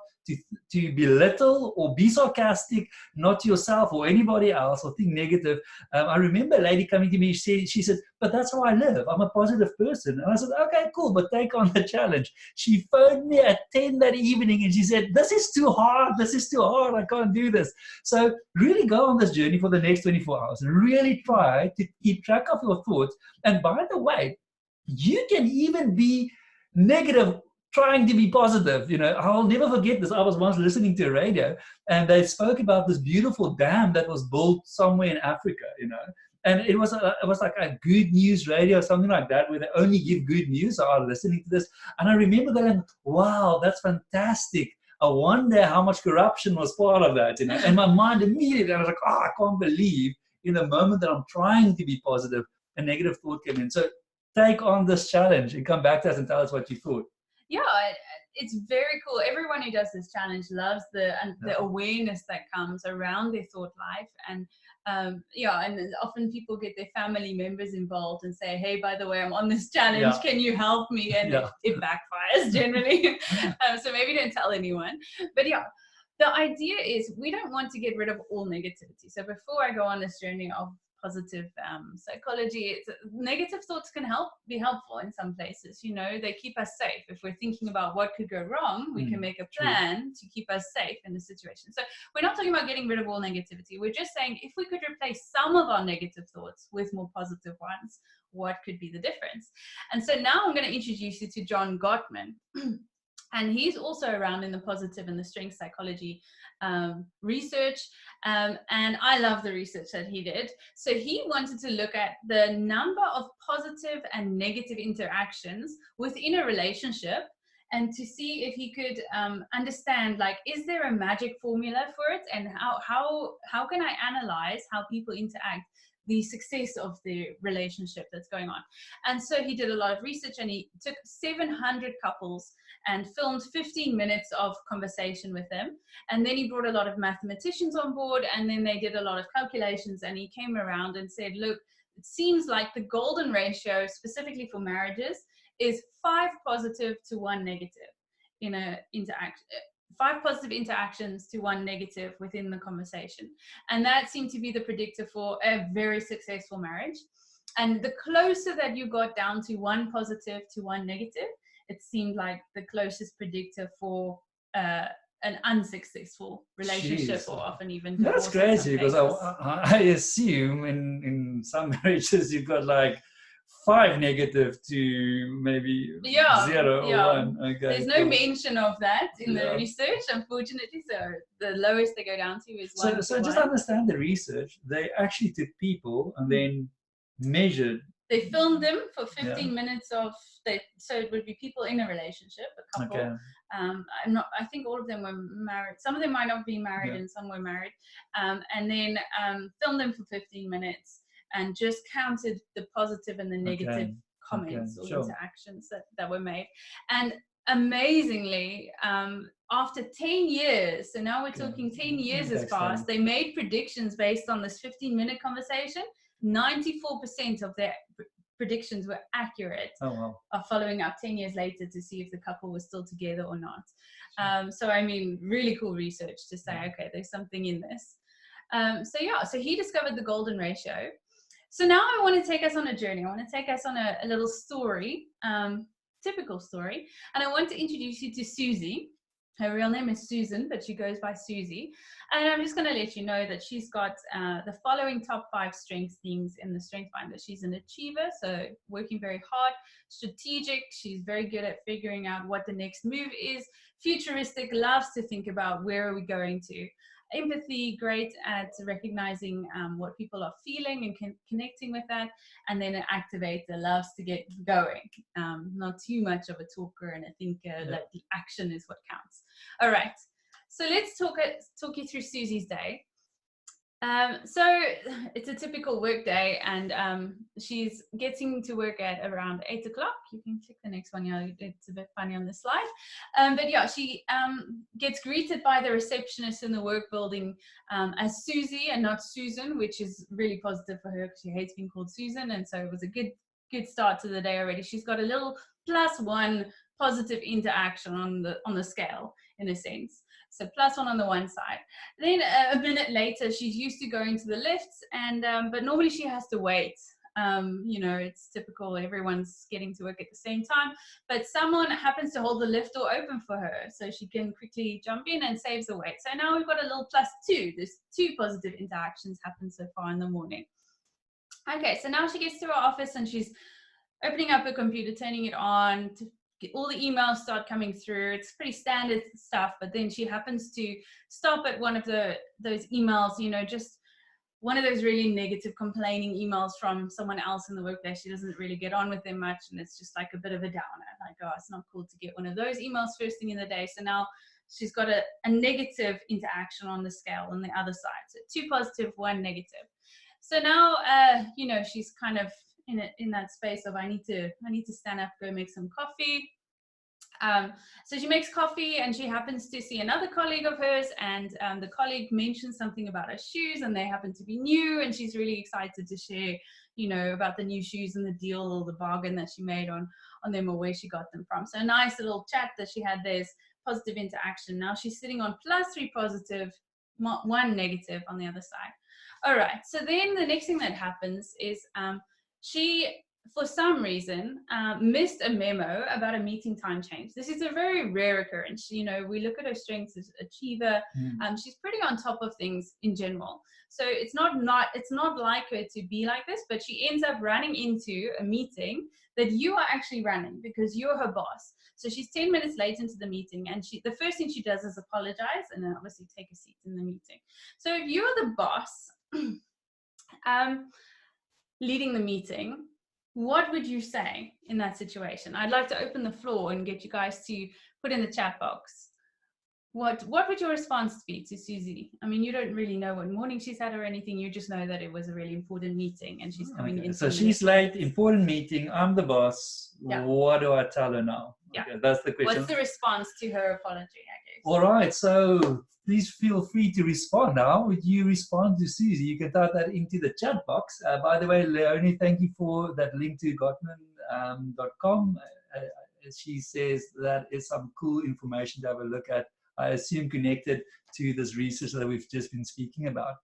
to belittle or be sarcastic, not to yourself or anybody else, or think negative. I remember a lady coming to me, she said, but that's how I live. I'm a positive person. And I said, okay, cool, but take on the challenge. She phoned me at 10 that evening and she said, this is too hard. This is too hard. I can't do this. So really go on this journey for the next 24 hours and really try to keep track of your thoughts. And by the way, you can even be negative trying to be positive. I'll never forget this. I was once listening to a radio and they spoke about this beautiful dam that was built somewhere in Africa, and it was like a good news radio or something like that, where they only give good news. So I was listening to this and I remember going, wow, that's fantastic. I wonder how much corruption was part of that, and my mind immediately, I was like, I can't believe in the moment that I'm trying to be positive, a negative thought came in. So take on this challenge and come back to us and tell us what you thought. Yeah, it's very cool. Everyone who does this challenge loves the awareness that comes around their thought life. And yeah, and often people get their family members involved and say, hey, by the way, I'm on this challenge. Can you help me? And it backfires generally. So maybe don't tell anyone. But yeah, the idea is we don't want to get rid of all negativity. So before I go on this journey of positive psychology, negative thoughts can be helpful in some places. You know, they keep us safe. If we're thinking about what could go wrong, we can make a plan to keep us safe in the situation. So we're not talking about getting rid of all negativity. We're just saying if we could replace some of our negative thoughts with more positive ones, what could be the difference? And so now I'm going to introduce you to John Gottman. And he's also around in the positive and the strength psychology research. And I love the research that he did. So he wanted to look at the number of positive and negative interactions within a relationship, and to see if he could understand, like, is there a magic formula for it? And how can I analyze how people interact, the success of the relationship that's going on? And so he did a lot of research, and he took 700 couples and filmed 15 minutes of conversation with them. And then he brought a lot of mathematicians on board, and then they did a lot of calculations, and he came around and said, look, it seems like the golden ratio, specifically for marriages, is 5 positive to 1 negative in a interaction. 5 positive interactions to 1 negative within the conversation. And that seemed to be the predictor for a very successful marriage. And the closer that you got down to 1 positive to 1 negative, it seemed like the closest predictor for an unsuccessful relationship. Jeez. Or often even divorce. That's crazy, because I assume in some marriages you've got like 5 negative to maybe 0 or 1. Okay, there's no mention of that in the research, unfortunately. So the lowest they go down to is 1. So just understand the research. They actually took people and then measured. They filmed them for 15 minutes of, so it would be people in a relationship, a couple. Okay. I think all of them were married. Some of them might not be married, and some were married. And then filmed them for 15 minutes and just counted the positive and the negative comments or interactions that were made. And amazingly, after 10 years, so now we're talking 10 years has passed, they made predictions based on this 15-minute conversation. 94% of their predictions were accurate. Oh, wow. Of following up 10 years later to see if the couple was still together or not. So I mean, really cool research to say, okay, there's something in this. So he discovered the golden ratio. So now I want to take us on a journey. I want to take us on a little story, typical story. And I want to introduce you to Suzie. Her real name is Susan, but she goes by Suzie. And I'm just going to let you know that she's got the following top 5 strengths things in the Strength Finder. She's an achiever, so working very hard. Strategic, she's very good at figuring out what the next move is. Futuristic, loves to think about where are we going to. Empathy, great at recognizing what people are feeling and connecting with that. And then an activator, loves to get going. Not too much of a talker and a thinker. Like the action is what counts. All right, so let's talk you through Suzie's day. So it's a typical work day, and she's getting to work at around 8 o'clock. You can click the next one. Yeah, it's a bit funny on the slide. But yeah, she gets greeted by the receptionist in the work building as Suzie and not Susan, which is really positive for her because she hates being called Susan. And so it was a good start to the day already. She's got a little +1 positive interaction on the scale, in a sense. So +1 on the one side. Then a minute later, she's used to going to the lifts, and but normally she has to wait. You know, it's typical. Everyone's getting to work at the same time, but someone happens to hold the lift door open for her, so she can quickly jump in and saves the wait. So now we've got a little +2. There's 2 positive interactions happen so far in the morning. Okay, so now she gets to her office and she's opening up her computer, turning it on. All the emails start coming through. It's pretty standard stuff, but then she happens to stop at one of those emails, you know, just one of those really negative complaining emails from someone else in the workplace. She doesn't really get on with them much, and it's just like a bit of a downer. Like, oh, it's not cool to get one of those emails first thing in the day. So now she's got a negative interaction on the scale on the other side. So 2 positive, 1 negative. So now, you know, she's kind of in that space of I need to stand up, go make some coffee. So she makes coffee and she happens to see another colleague of hers, and the colleague mentions something about her shoes, and they happen to be new, and she's really excited to share, you know, about the new shoes and the deal or the bargain that she made on them, or where she got them from. So a nice little chat that she had. There's positive interaction. Now she's sitting on +3 positive, 1 negative on the other side. All right, so then the next thing that happens is she, for some reason, missed a memo about a meeting time change. This is a very rare occurrence. You know, we look at her strengths as achiever. She's pretty on top of things in general. So it's not like her to be like this, but she ends up running into a meeting that you are actually running because you're her boss. So she's 10 minutes late into the meeting, and the first thing she does is apologize and then obviously take a seat in the meeting. So if you're the boss leading the meeting, what would you say in that situation? I'd like to open the floor and get you guys to put in the chat box. What would your response be to Suzie? I mean, you don't really know what morning she's had or anything. You just know that it was a really important meeting and she's coming in. So she's late, important meeting. I'm the boss. Yeah. What do I tell her now? Yeah. Okay, that's the question. What's the response to her apology, I guess? All right. So please feel free to respond. How would you respond to Suzie? You can type that into the chat box. By the way, Leonie, thank you for that link to Gottman.com. She says that is some cool information to have a look at. I assume connected to this research that we've just been speaking about.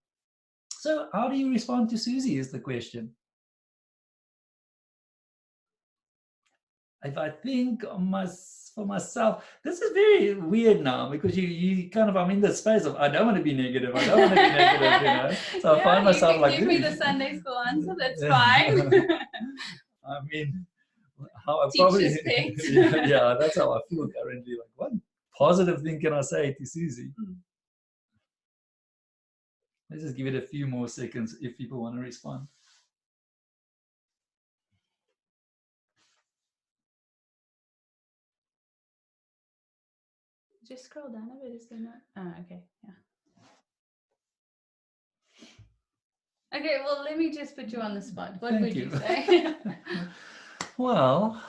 So how do you respond to Suzie is the question. If I think for myself, this is very weird now because you kind of, I'm in the space of, I don't want to be negative. I don't want to be negative, you know. So I find myself you can like, give me the Sunday school answer, that's fine. I mean, how I Teacher's probably, yeah, that's how I feel currently. Like, what positive thing can I say to Suzie? Let's just give it a few more seconds if people want to respond. Just scroll down a bit, is there not? Oh, okay, yeah. Okay, well, let me just put you on the spot. What would you say? Well,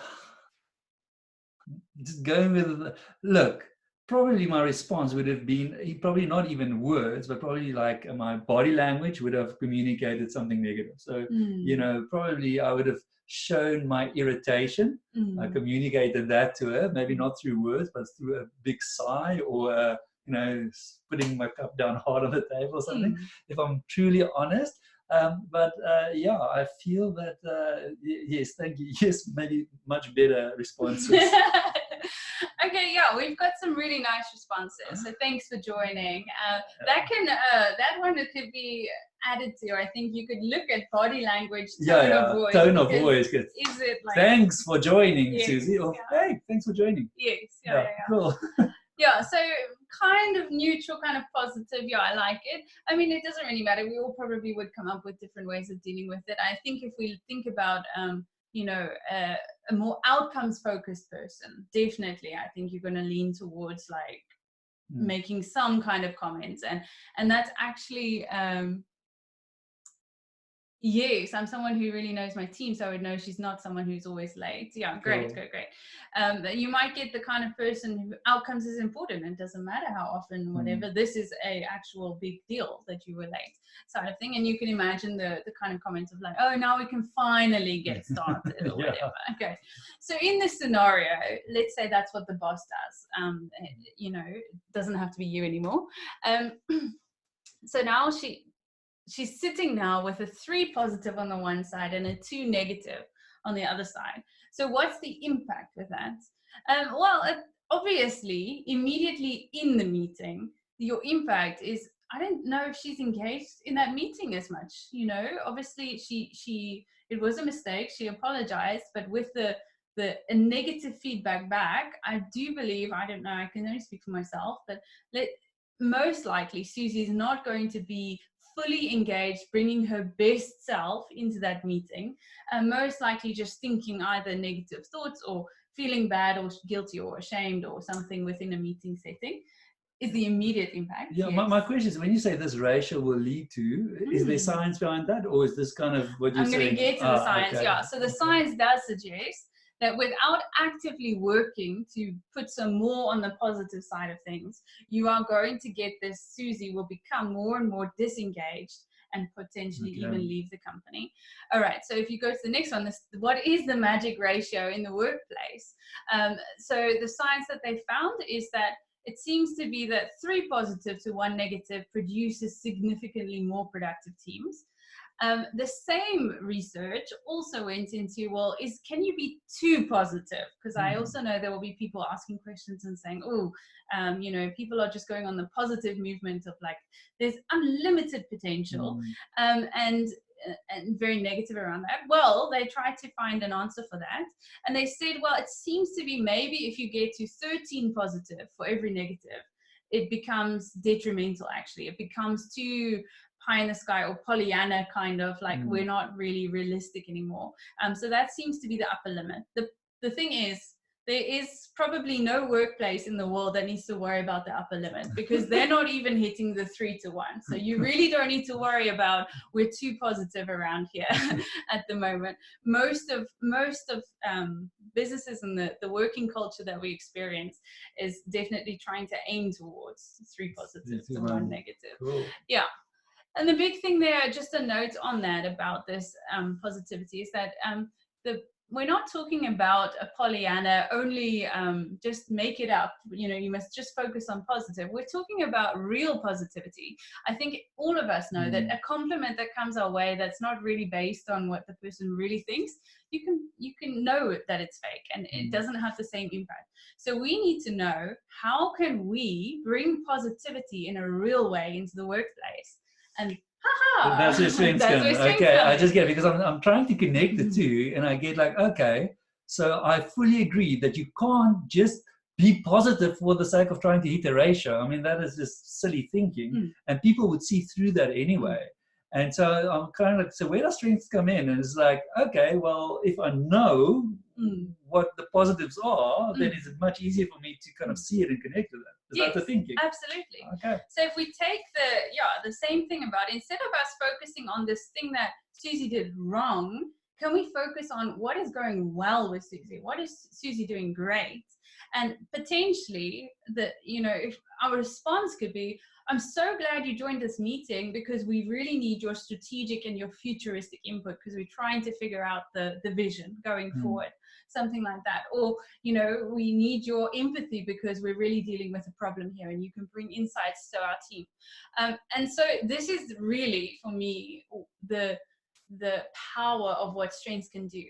just going with, look, probably my response would have been, probably not even words, but probably like my body language would have communicated something negative. So, you know, probably I would have shown my irritation. I communicated that to her, maybe not through words, but through a big sigh or, you know, putting my cup down hard on the table or something, if I'm truly honest. But yeah, I feel that, yes, thank you. Yes, maybe much better responses. Okay, yeah, we've got some really nice responses. So thanks for joining. That one could be added to. I think you could look at body language, tone of voice. Tone of voice. Is it like, thanks for joining, yes, Suzie? Or, hey, thanks for joining. Yes, Cool. Yeah, so kind of neutral, kind of positive. Yeah, I like it. I mean, it doesn't really matter. We all probably would come up with different ways of dealing with it. I think if we think about, you know, a more outcomes focused person, definitely, I think you're going to lean towards like making some kind of comments, and that's actually. Yes, I'm someone who really knows my team, so I would know she's not someone who's always late. Yeah, great. You might get the kind of person who outcomes is important and doesn't matter how often, whatever. This is a actual big deal that you were late, side of thing. And you can imagine the kind of comments of like, oh, now we can finally get started or whatever. Okay. So in this scenario, let's say that's what the boss does. You know, it doesn't have to be you anymore. So now she's sitting now with a 3 positive on the one side and a 2 negative on the other side. So what's the impact with that? Well, obviously, immediately in the meeting, your impact is, I don't know if she's engaged in that meeting as much. You know, obviously it was a mistake. She apologized, but with a negative feedback back, I do believe, I don't know, I can only speak for myself, but most likely Suzie is not going to be fully engaged, bringing her best self into that meeting, and most likely just thinking either negative thoughts or feeling bad or guilty or ashamed or something within a meeting setting is the immediate impact. Yeah, yes. My question is, when you say this ratio will lead to, is there science behind that, or is this kind of what you're saying? I'm going to get to the science, okay. Yeah. So the science does suggest that without actively working to put some more on the positive side of things, you are going to get this Suzie will become more and more disengaged and potentially even leave the company. All right, so if you go to the next one, what is the magic ratio in the workplace? So the science that they found is that it seems to be that 3 positive to 1 negative produces significantly more productive teams. The same research also went into, well, can you be too positive? Because I also know there will be people asking questions and saying, oh, you know, people are just going on the positive movement of like, there's unlimited potential, and very negative around that. Well, they tried to find an answer for that. And they said, well, it seems to be maybe if you get to 13 positive for every negative, it becomes detrimental, actually. It becomes too pie in the sky or Pollyanna kind of like we're not really realistic anymore. So that seems to be the upper limit. The thing is, there is probably no workplace in the world that needs to worry about the upper limit, because they're not even hitting the 3 to 1. So you really don't need to worry about we're too positive around here at the moment. Most of businesses and the working culture that we experience is definitely trying to aim towards 3 positive to 1 negative. Cool. Yeah. And the big thing there, just a note on that about this positivity, is that we're not talking about a Pollyanna only just make it up, you know, you must just focus on positive. We're talking about real positivity. I think all of us know that a compliment that comes our way that's not really based on what the person really thinks, you can know that it's fake and it doesn't have the same impact. So we need to know, how can we bring positivity in a real way into the workplace? And that's where strengths come. Okay, I just get it, because I'm trying to connect the two, and I get like, okay, so I fully agree that you can't just be positive for the sake of trying to hit a ratio. I mean, that is just silly thinking, and people would see through that anyway. And so I'm kind of like, so where does strengths come in? And it's like, okay, well, if I know what the positives are, then it's much easier for me to kind of see it and connect to that. Is that the thinking? Absolutely. Okay. So if we take the same thing about, instead of us focusing on this thing that Suzie did wrong, can we focus on what is going well with Suzie? What is Suzie doing great? And potentially, if our response could be, I'm so glad you joined this meeting, because we really need your strategic and your futuristic input, because we're trying to figure out the vision going forward, something like that. Or, we need your empathy because we're really dealing with a problem here, and you can bring insights to our team. And so this is really, for me, the power of what strengths can do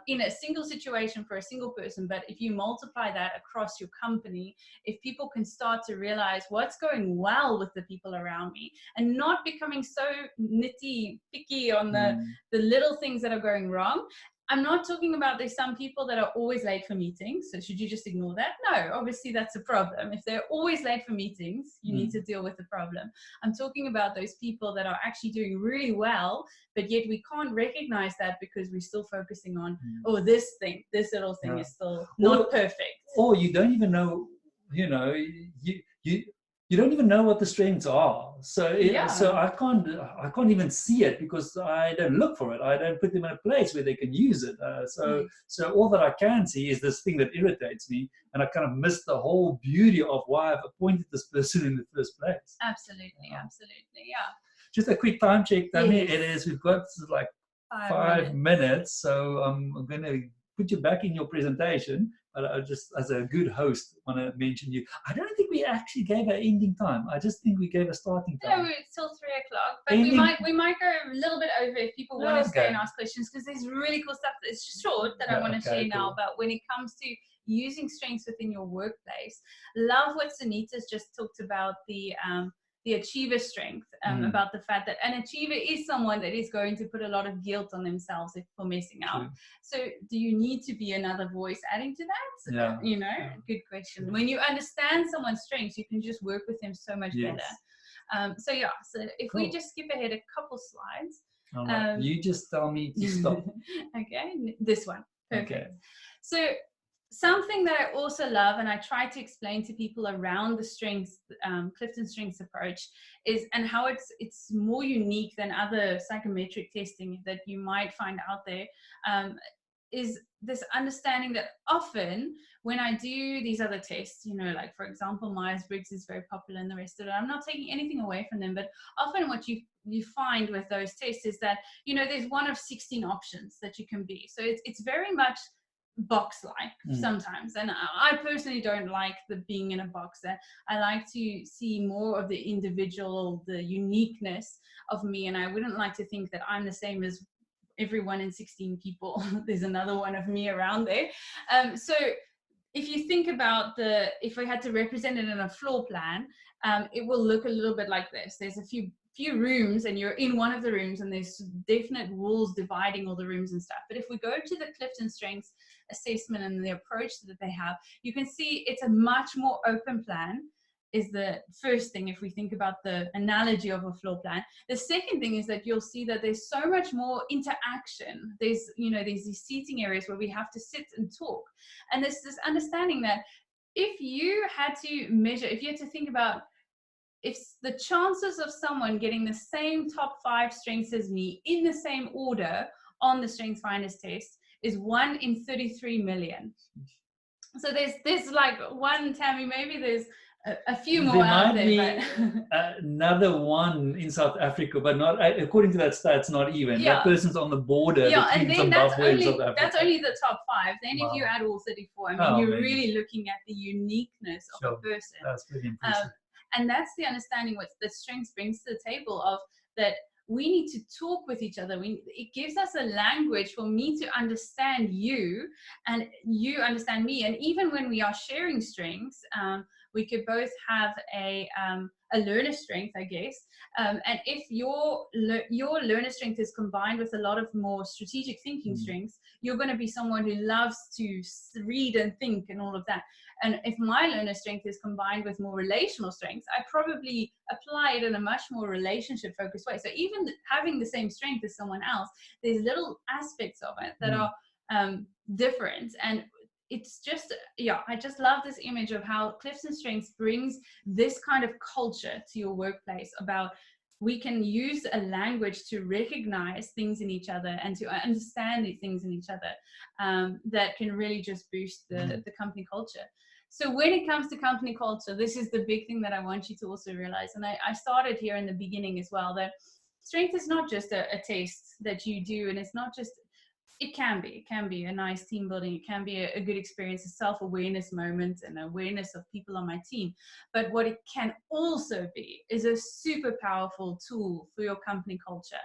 in a single situation for a single person. But if you multiply that across your company, if people can start to realize what's going well with the people around me, and not becoming so nitty picky on the little things that are going wrong. I'm not talking about there's some people that are always late for meetings, so should you just ignore that? No, obviously that's a problem. If they're always late for meetings, you need to deal with the problem. I'm talking about those people that are actually doing really well, but yet we can't recognize that because we're still focusing on, this little thing is still not perfect. Or you don't even know, you don't even know what the strengths are. So I can't even see it because I don't look for it. I don't put them in a place where they can use it. So all that I can see is this thing that irritates me, and I kind of miss the whole beauty of why I've appointed this person in the first place. Absolutely, yeah. Just a quick time check, Tammy. Yes. We've got like 5 minutes, so I'm going to put you back in your presentation. But I just, as a good host, want to mention you. I don't think we actually gave an ending time. I just think we gave a starting time. No, it's till 3 o'clock. But we might go a little bit over if people want to stay and ask questions, because there's really cool stuff that's just short that I want to share now. But when it comes to using strengths within your workplace, love what Sunita's just talked about, the achiever strength, about the fact that an achiever is someone that is going to put a lot of guilt on themselves for messing up. So do you need to be another voice adding to that? Good question. When you understand someone's strengths, you can just work with them so much better. So if we just skip ahead a couple slides. You just tell me to stop. Okay, this one. Perfect. Okay. So something that I also love, and I try to explain to people around the strengths, Clifton Strengths approach, is, and how it's more unique than other psychometric testing that you might find out there, is this understanding that often when I do these other tests, you know, like for example, Myers-Briggs is very popular and the rest of it, I'm not taking anything away from them, but often what you find with those tests is that, you know, there's one of 16 options that you can be. So it's very much box-like sometimes, and I personally don't like the being in a box. I like to see more of the individual, the uniqueness of me, and I wouldn't like to think that I'm the same as everyone in 16 people. There's another one of me around there. So if you think about if we had to represent it in a floor plan, it will look a little bit like this. There's a few rooms, and you're in one of the rooms, and there's definite walls dividing all the rooms and stuff. But if we go to the Clifton Strengths assessment and the approach that they have, you can see it's a much more open plan, is the first thing. If we think about the analogy of a floor plan, the second thing is that you'll see that there's so much more interaction. There's, you know, there's these seating areas where we have to sit and talk, and there's this understanding that if you had to measure, if you had to think about if the chances of someone getting the same top 5 strengths as me in the same order on the Strengths Finders test is 1 in 33 million. So there's like one, Tammy, maybe there's a few more out there. But another one in South Africa, but not according to that stats, not even. Yeah. That person's on the border between and then Zimbabwe and South Africa. that's only the top 5. Then Wow. if you add all 34, I mean, you're really looking at the uniqueness of a person. That's pretty impressive. And that's the understanding what the strengths brings to the table, of that we need to talk with each other. It gives us a language for me to understand you and you understand me. And even when we are sharing strengths, we could both have a learner strength, I guess. And if your learner strength is combined with a lot of more strategic thinking strengths, you're going to be someone who loves to read and think and all of that. And if my learner strength is combined with more relational strengths, I probably apply it in a much more relationship focused way. So even having the same strength as someone else, there's little aspects of it that are different. And it's just, I just love this image of how Clifton Strengths brings this kind of culture to your workplace, about we can use a language to recognize things in each other and to understand these things in each other, that can really just boost the company culture. So when it comes to company culture, this is the big thing that I want you to also realize. And I started here in the beginning as well, that strength is not just a test that you do, and it's not just, it can be a nice team building. It can be a good experience, a self-awareness moment and awareness of people on my team. But what it can also be is a super powerful tool for your company culture.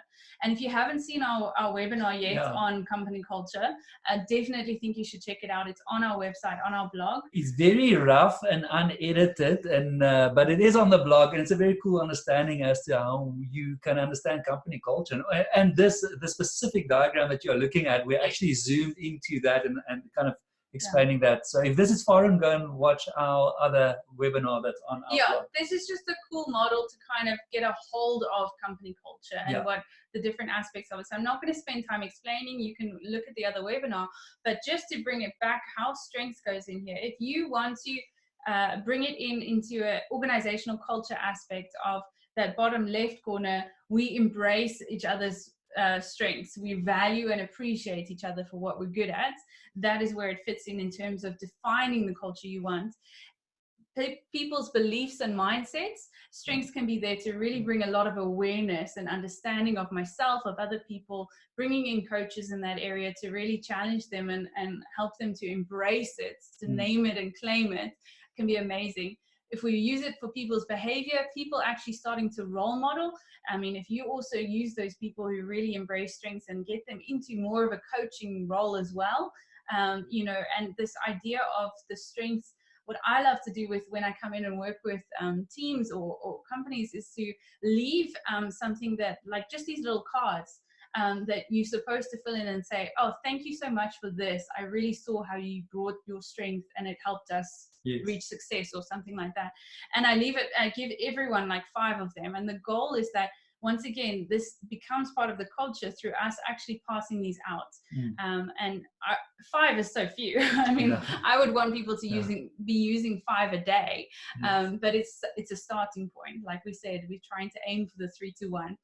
And if you haven't seen our webinar yet on company culture, I definitely think you should check it out. It's on our website, on our blog. It's very rough and unedited, and but it is on the blog, and it's a very cool understanding as to how you can understand company culture. And the specific diagram that you're looking at, we actually zoomed into that and kind of explaining that. So if this is foreign, go and watch our other webinar that's on our blog. This is just a cool model to kind of get a hold of company culture and what the different aspects of it. So I'm not going to spend time explaining. You can look at the other webinar, but just to bring it back, how strengths goes in here. If you want to bring it into an organizational culture aspect of that bottom left corner, we embrace each other's strengths. We value and appreciate each other for what we're good at. That is where it fits in terms of defining the culture you want. People's beliefs and mindsets, strengths can be there to really bring a lot of awareness and understanding of myself, of other people, bringing in coaches in that area to really challenge them and help them to embrace it, to name it and claim it, can be amazing. If we use it for people's behavior, people actually starting to role model. I mean, if you also use those people who really embrace strengths and get them into more of a coaching role as well, you know, and this idea of the strengths, what I love to do with when I come in and work with teams or companies is to leave something that, like just these little cards that you're supposed to fill in and say, oh, thank you so much for this. I really saw how you brought your strength and it helped us reach success, or something like that. And I give everyone like 5 of them. And the goal is that, once again, this becomes part of the culture through us actually passing these out. And 5 is so few. I mean, I would want people to be using 5 a day, but it's a starting point. Like we said, we're trying to aim for the 3 to 1.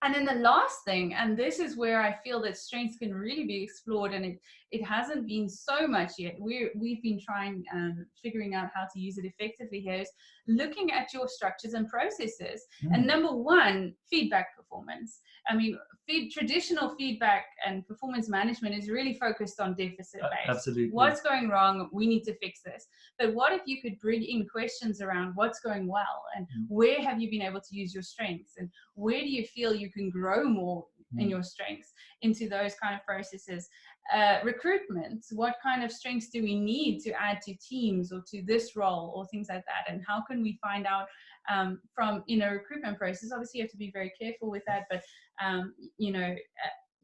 And then the last thing, and this is where I feel that strengths can really be explored, and it hasn't been so much yet. We've been trying figuring out how to use it effectively here, is looking at your structures and processes. And number one, feedback performance. I mean, traditional feedback and performance management is really focused on deficit based. Absolutely. What's going wrong? We need to fix this. But what if you could bring in questions around what's going well, and where have you been able to use your strengths, and where do you feel you can grow more in your strengths, into those kind of processes. Recruitment, what kind of strengths do we need to add to teams or to this role or things like that, and how can we find out from in a recruitment process. Obviously you have to be very careful with that, but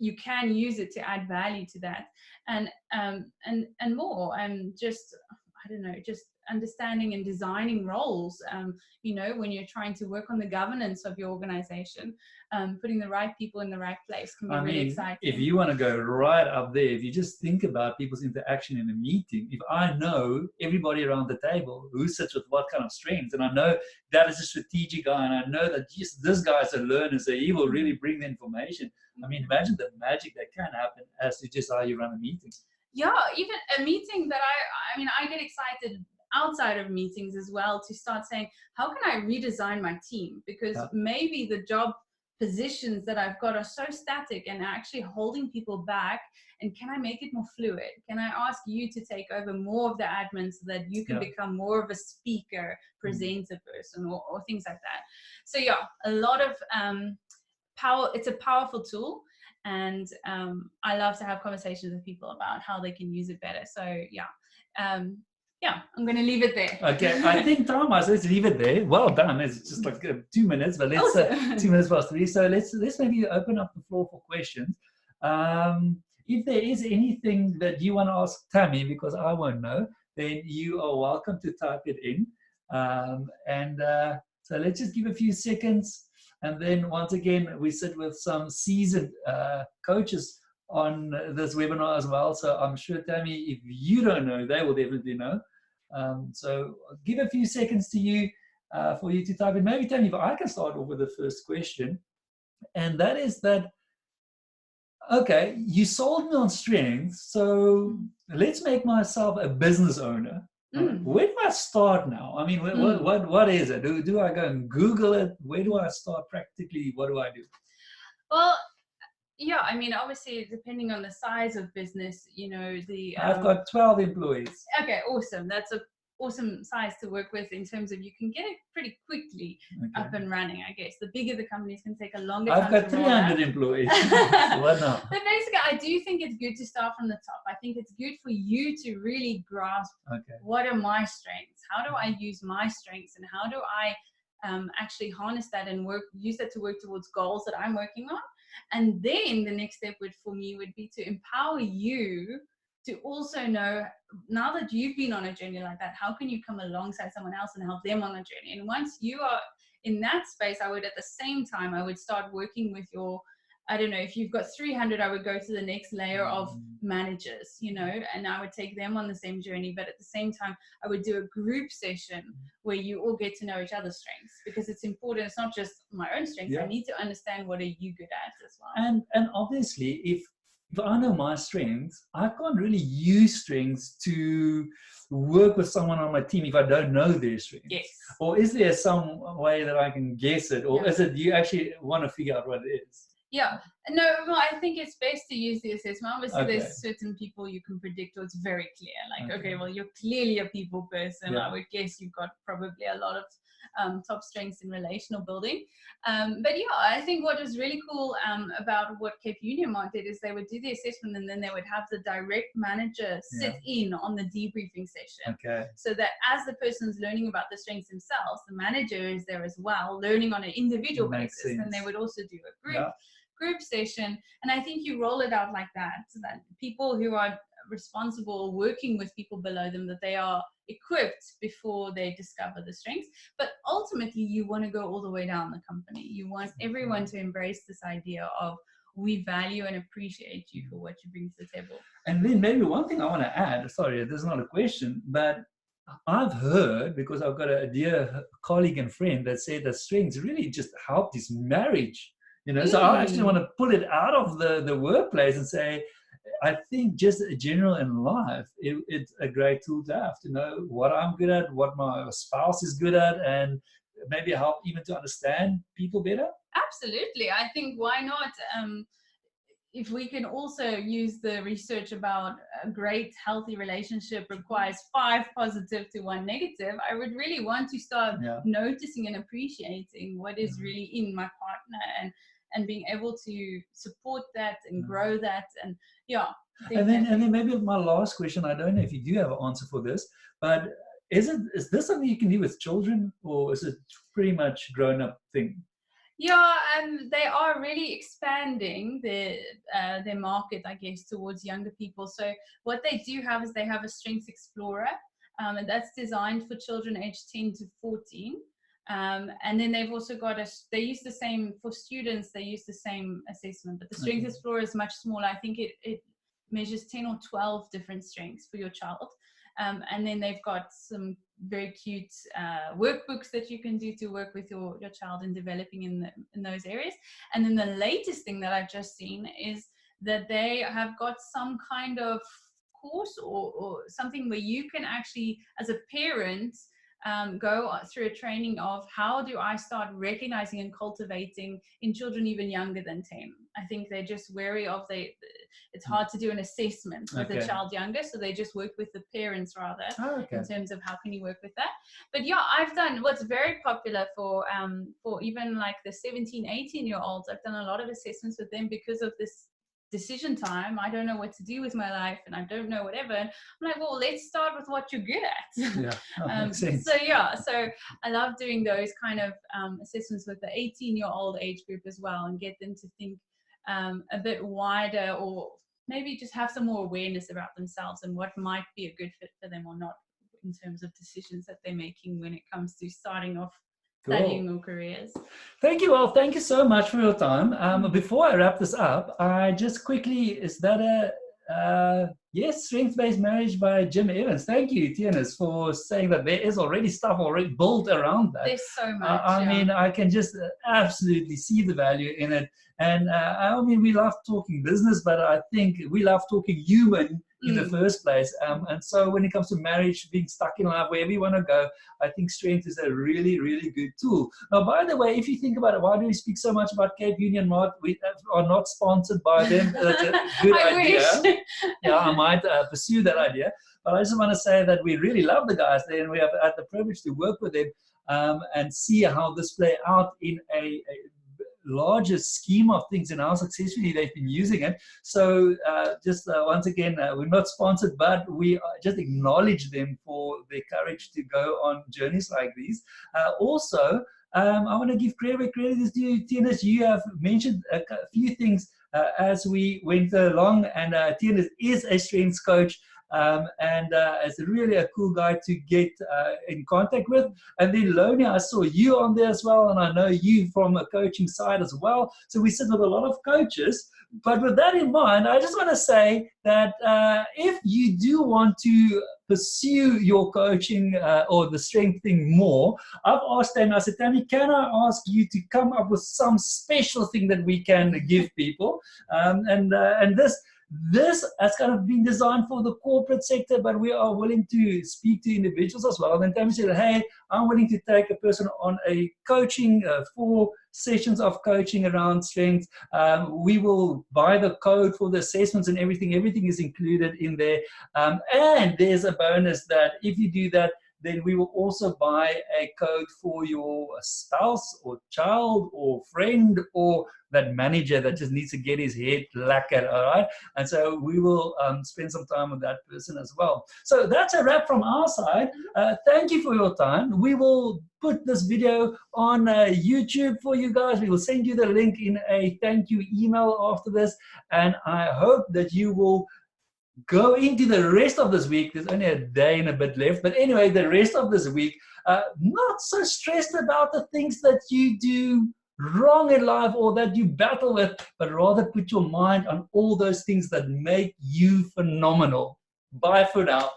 you can use it to add value to that, and more, and just, I don't know, just understanding and designing roles, when you're trying to work on the governance of your organization, putting the right people in the right place can be really exciting. If you want to go right up there, if you just think about people's interaction in a meeting, if I know everybody around the table who sits with what kind of strengths, and I know that is a strategic guy, and I know that this guy's a learner, so he will really bring the information. I mean, imagine the magic that can happen as to just how you run a meeting. Yeah, even a meeting that I get excited outside of meetings as well, to start saying, how can I redesign my team? Because maybe the job positions that I've got are so static and actually holding people back, and can I make it more fluid? Can I ask you to take over more of the admin so that you can become more of a speaker, presenter person, or things like that? So a lot of power. It's a powerful tool, and I love to have conversations with people about how they can use it better. So I'm going to leave it there. Okay, I think, Thomas, let's leave it there. Well done. It's just like 2 minutes, but let's 2 minutes past 3. So let's maybe open up the floor for questions. If there is anything that you want to ask Tammy, because I won't know, then you are welcome to type it in. So let's just give a few seconds. And then once again, we sit with some seasoned coaches on this webinar as well. So I'm sure, Tammy, if you don't know, they will definitely know. So I'll give a few seconds to you for you to type in. Maybe, Tammy, if I can start off with the first question. And that is that, okay, you sold me on strengths. So let's make myself a business owner. Where do I start now? I mean, what is it? Do I go and Google it? Where do I start practically? What do I do? Well, I mean, obviously, depending on the size of business, I've got 12 employees. Okay, awesome. That's a awesome size to work with, in terms of you can get it pretty quickly up and running, I guess. The bigger the companies can take a longer time. I've got 300 employees. What now? But basically, I do think it's good to start from the top. I think it's good for you to really grasp what are my strengths? How do I use my strengths? And how do I actually harness that and use that to work towards goals that I'm working on? And then the next step for me would be to empower you to also know, now that you've been on a journey like that, how can you come alongside someone else and help them on a journey? And once you are in that space, I would, at the same time, I would start working with I don't know, if you've got 300, I would go to the next layer of managers, and I would take them on the same journey. But at the same time, I would do a group session where you all get to know each other's strengths, because it's important. It's not just my own strengths. I need to understand, what are you good at as well. And obviously, if I know my strengths, I can't really use strengths to work with someone on my team if I don't know their strengths. Yes. Or is there some way that I can guess it? Or is it you actually want to figure out what it is? Yeah, no, well, I think it's best to use the assessment. Obviously, there's certain people you can predict, or it's very clear. Like, okay, well, you're clearly a people person. I would guess you've got probably a lot of top strengths in relational building. But I think what was really cool about what Cape Union did is they would do the assessment, and then they would have the direct manager sit in on the debriefing session. So that as the person's learning about the strengths themselves, the manager is there as well, learning on an individual basis. And they would also do a group session. And I think you roll it out like that, so that people who are responsible working with people below them, that they are equipped before they discover the strengths. But ultimately, you want to go all the way down the company. You want everyone to embrace this idea of, we value and appreciate you for what you bring to the table. And then maybe one thing I want to add, sorry, this is not a question, but I've heard, because I've got a dear colleague and friend that said that strengths really just helped his marriage. You know, so I actually want to pull it out of the workplace and say, I think just general in life, it's a great tool to know what I'm good at, what my spouse is good at, and maybe help even to understand people better. Absolutely. I think why not? If we can also use the research about a great healthy relationship requires 5 positive to 1 negative, I would really want to start noticing and appreciating what is really in my partner, and being able to support that and grow that. And and then maybe my last question, I don't know if you do have an answer for this, but is this something you can do with children, or is it pretty much grown-up thing? Yeah, they are really expanding their market, I guess, towards younger people. So what they do have is they have a Strengths Explorer, and that's designed for children aged 10 to 14. And then they've also got they use the same, for students, they use the same assessment, but the Strengths Explorer is much smaller. I think it measures 10 or 12 different strengths for your child. And then they've got some very cute workbooks that you can do to work with your child in developing in those areas. And then the latest thing that I've just seen is that they have got some kind of course or something where you can actually, as a parent, go through a training of how do I start recognizing and cultivating in children even younger than 10. I think they're just wary of it's hard to do an assessment with a child younger, so they just work with the parents rather in terms of how can you work with that. But yeah, I've done what's very popular for even like the 17, 18-year-olds. I've done a lot of assessments with them because of this decision time. I don't know what to do with my life, and I don't know whatever. And I'm like, well, let's start with what you're good at. So I love doing those kind of assessments with the 18-year-old age group as well, and get them to think a bit wider, or maybe just have some more awareness about themselves and what might be a good fit for them or not in terms of decisions that they're making when it comes to starting off studying or careers. Thank you all. Thank you so much for your time. Before I wrap this up, I just quickly, is that yes, Strength-Based Marriage by Jim Evans. Thank you, Tianis, for saying that there is already stuff already built around that. There's so much. I mean, I can just absolutely see the value in it. And I mean, we love talking business, but I think we love talking human in the first place. And so when it comes to marriage, being stuck in life, wherever you want to go, I think Strength is a really, really good tool. Now, by the way, if you think about it, why do we speak so much about Cape Union Mart? We are not sponsored by them. That's a good idea. Yeah, I might pursue that idea. But I just want to say that we really love the guys there, and we have had the privilege to work with them and see how this play out in a larger scheme of things and how successfully they've been using it. So once again, we're not sponsored, but we just acknowledge them for their courage to go on journeys like these. Also, I want to give credit where credit is due. Tianis, you have mentioned a few things as we went along, and Tianis is a strengths coach. And it's really a cool guy to get in contact with. And then Lonia, I saw you on there as well, and I know you from a coaching side as well. So we sit with a lot of coaches. But with that in mind, I just want to say that if you do want to pursue your coaching or the strength thing more, I've asked Tammy, I said, Tammy, can I ask you to come up with some special thing that we can give people? And this has kind of been designed for the corporate sector, but we are willing to speak to individuals as well. And then Tammy said, hey, I'm willing to take a person on a coaching, 4 sessions of coaching around strength. We will buy the code for the assessments and everything. Everything is included in there. And there's a bonus that if you do that, then we will also buy a code for your spouse or child or friend or that manager that just needs to get his head lacquered, all right? And so we will spend some time with that person as well. So that's a wrap from our side. Thank you for your time. We will put this video on YouTube for you guys. We will send you the link in a thank you email after this. And I hope that you will go into the rest of this week. There's only a day and a bit left. But anyway, the rest of this week, not so stressed about the things that you do wrong in life or that you battle with, but rather put your mind on all those things that make you phenomenal. Bye for now.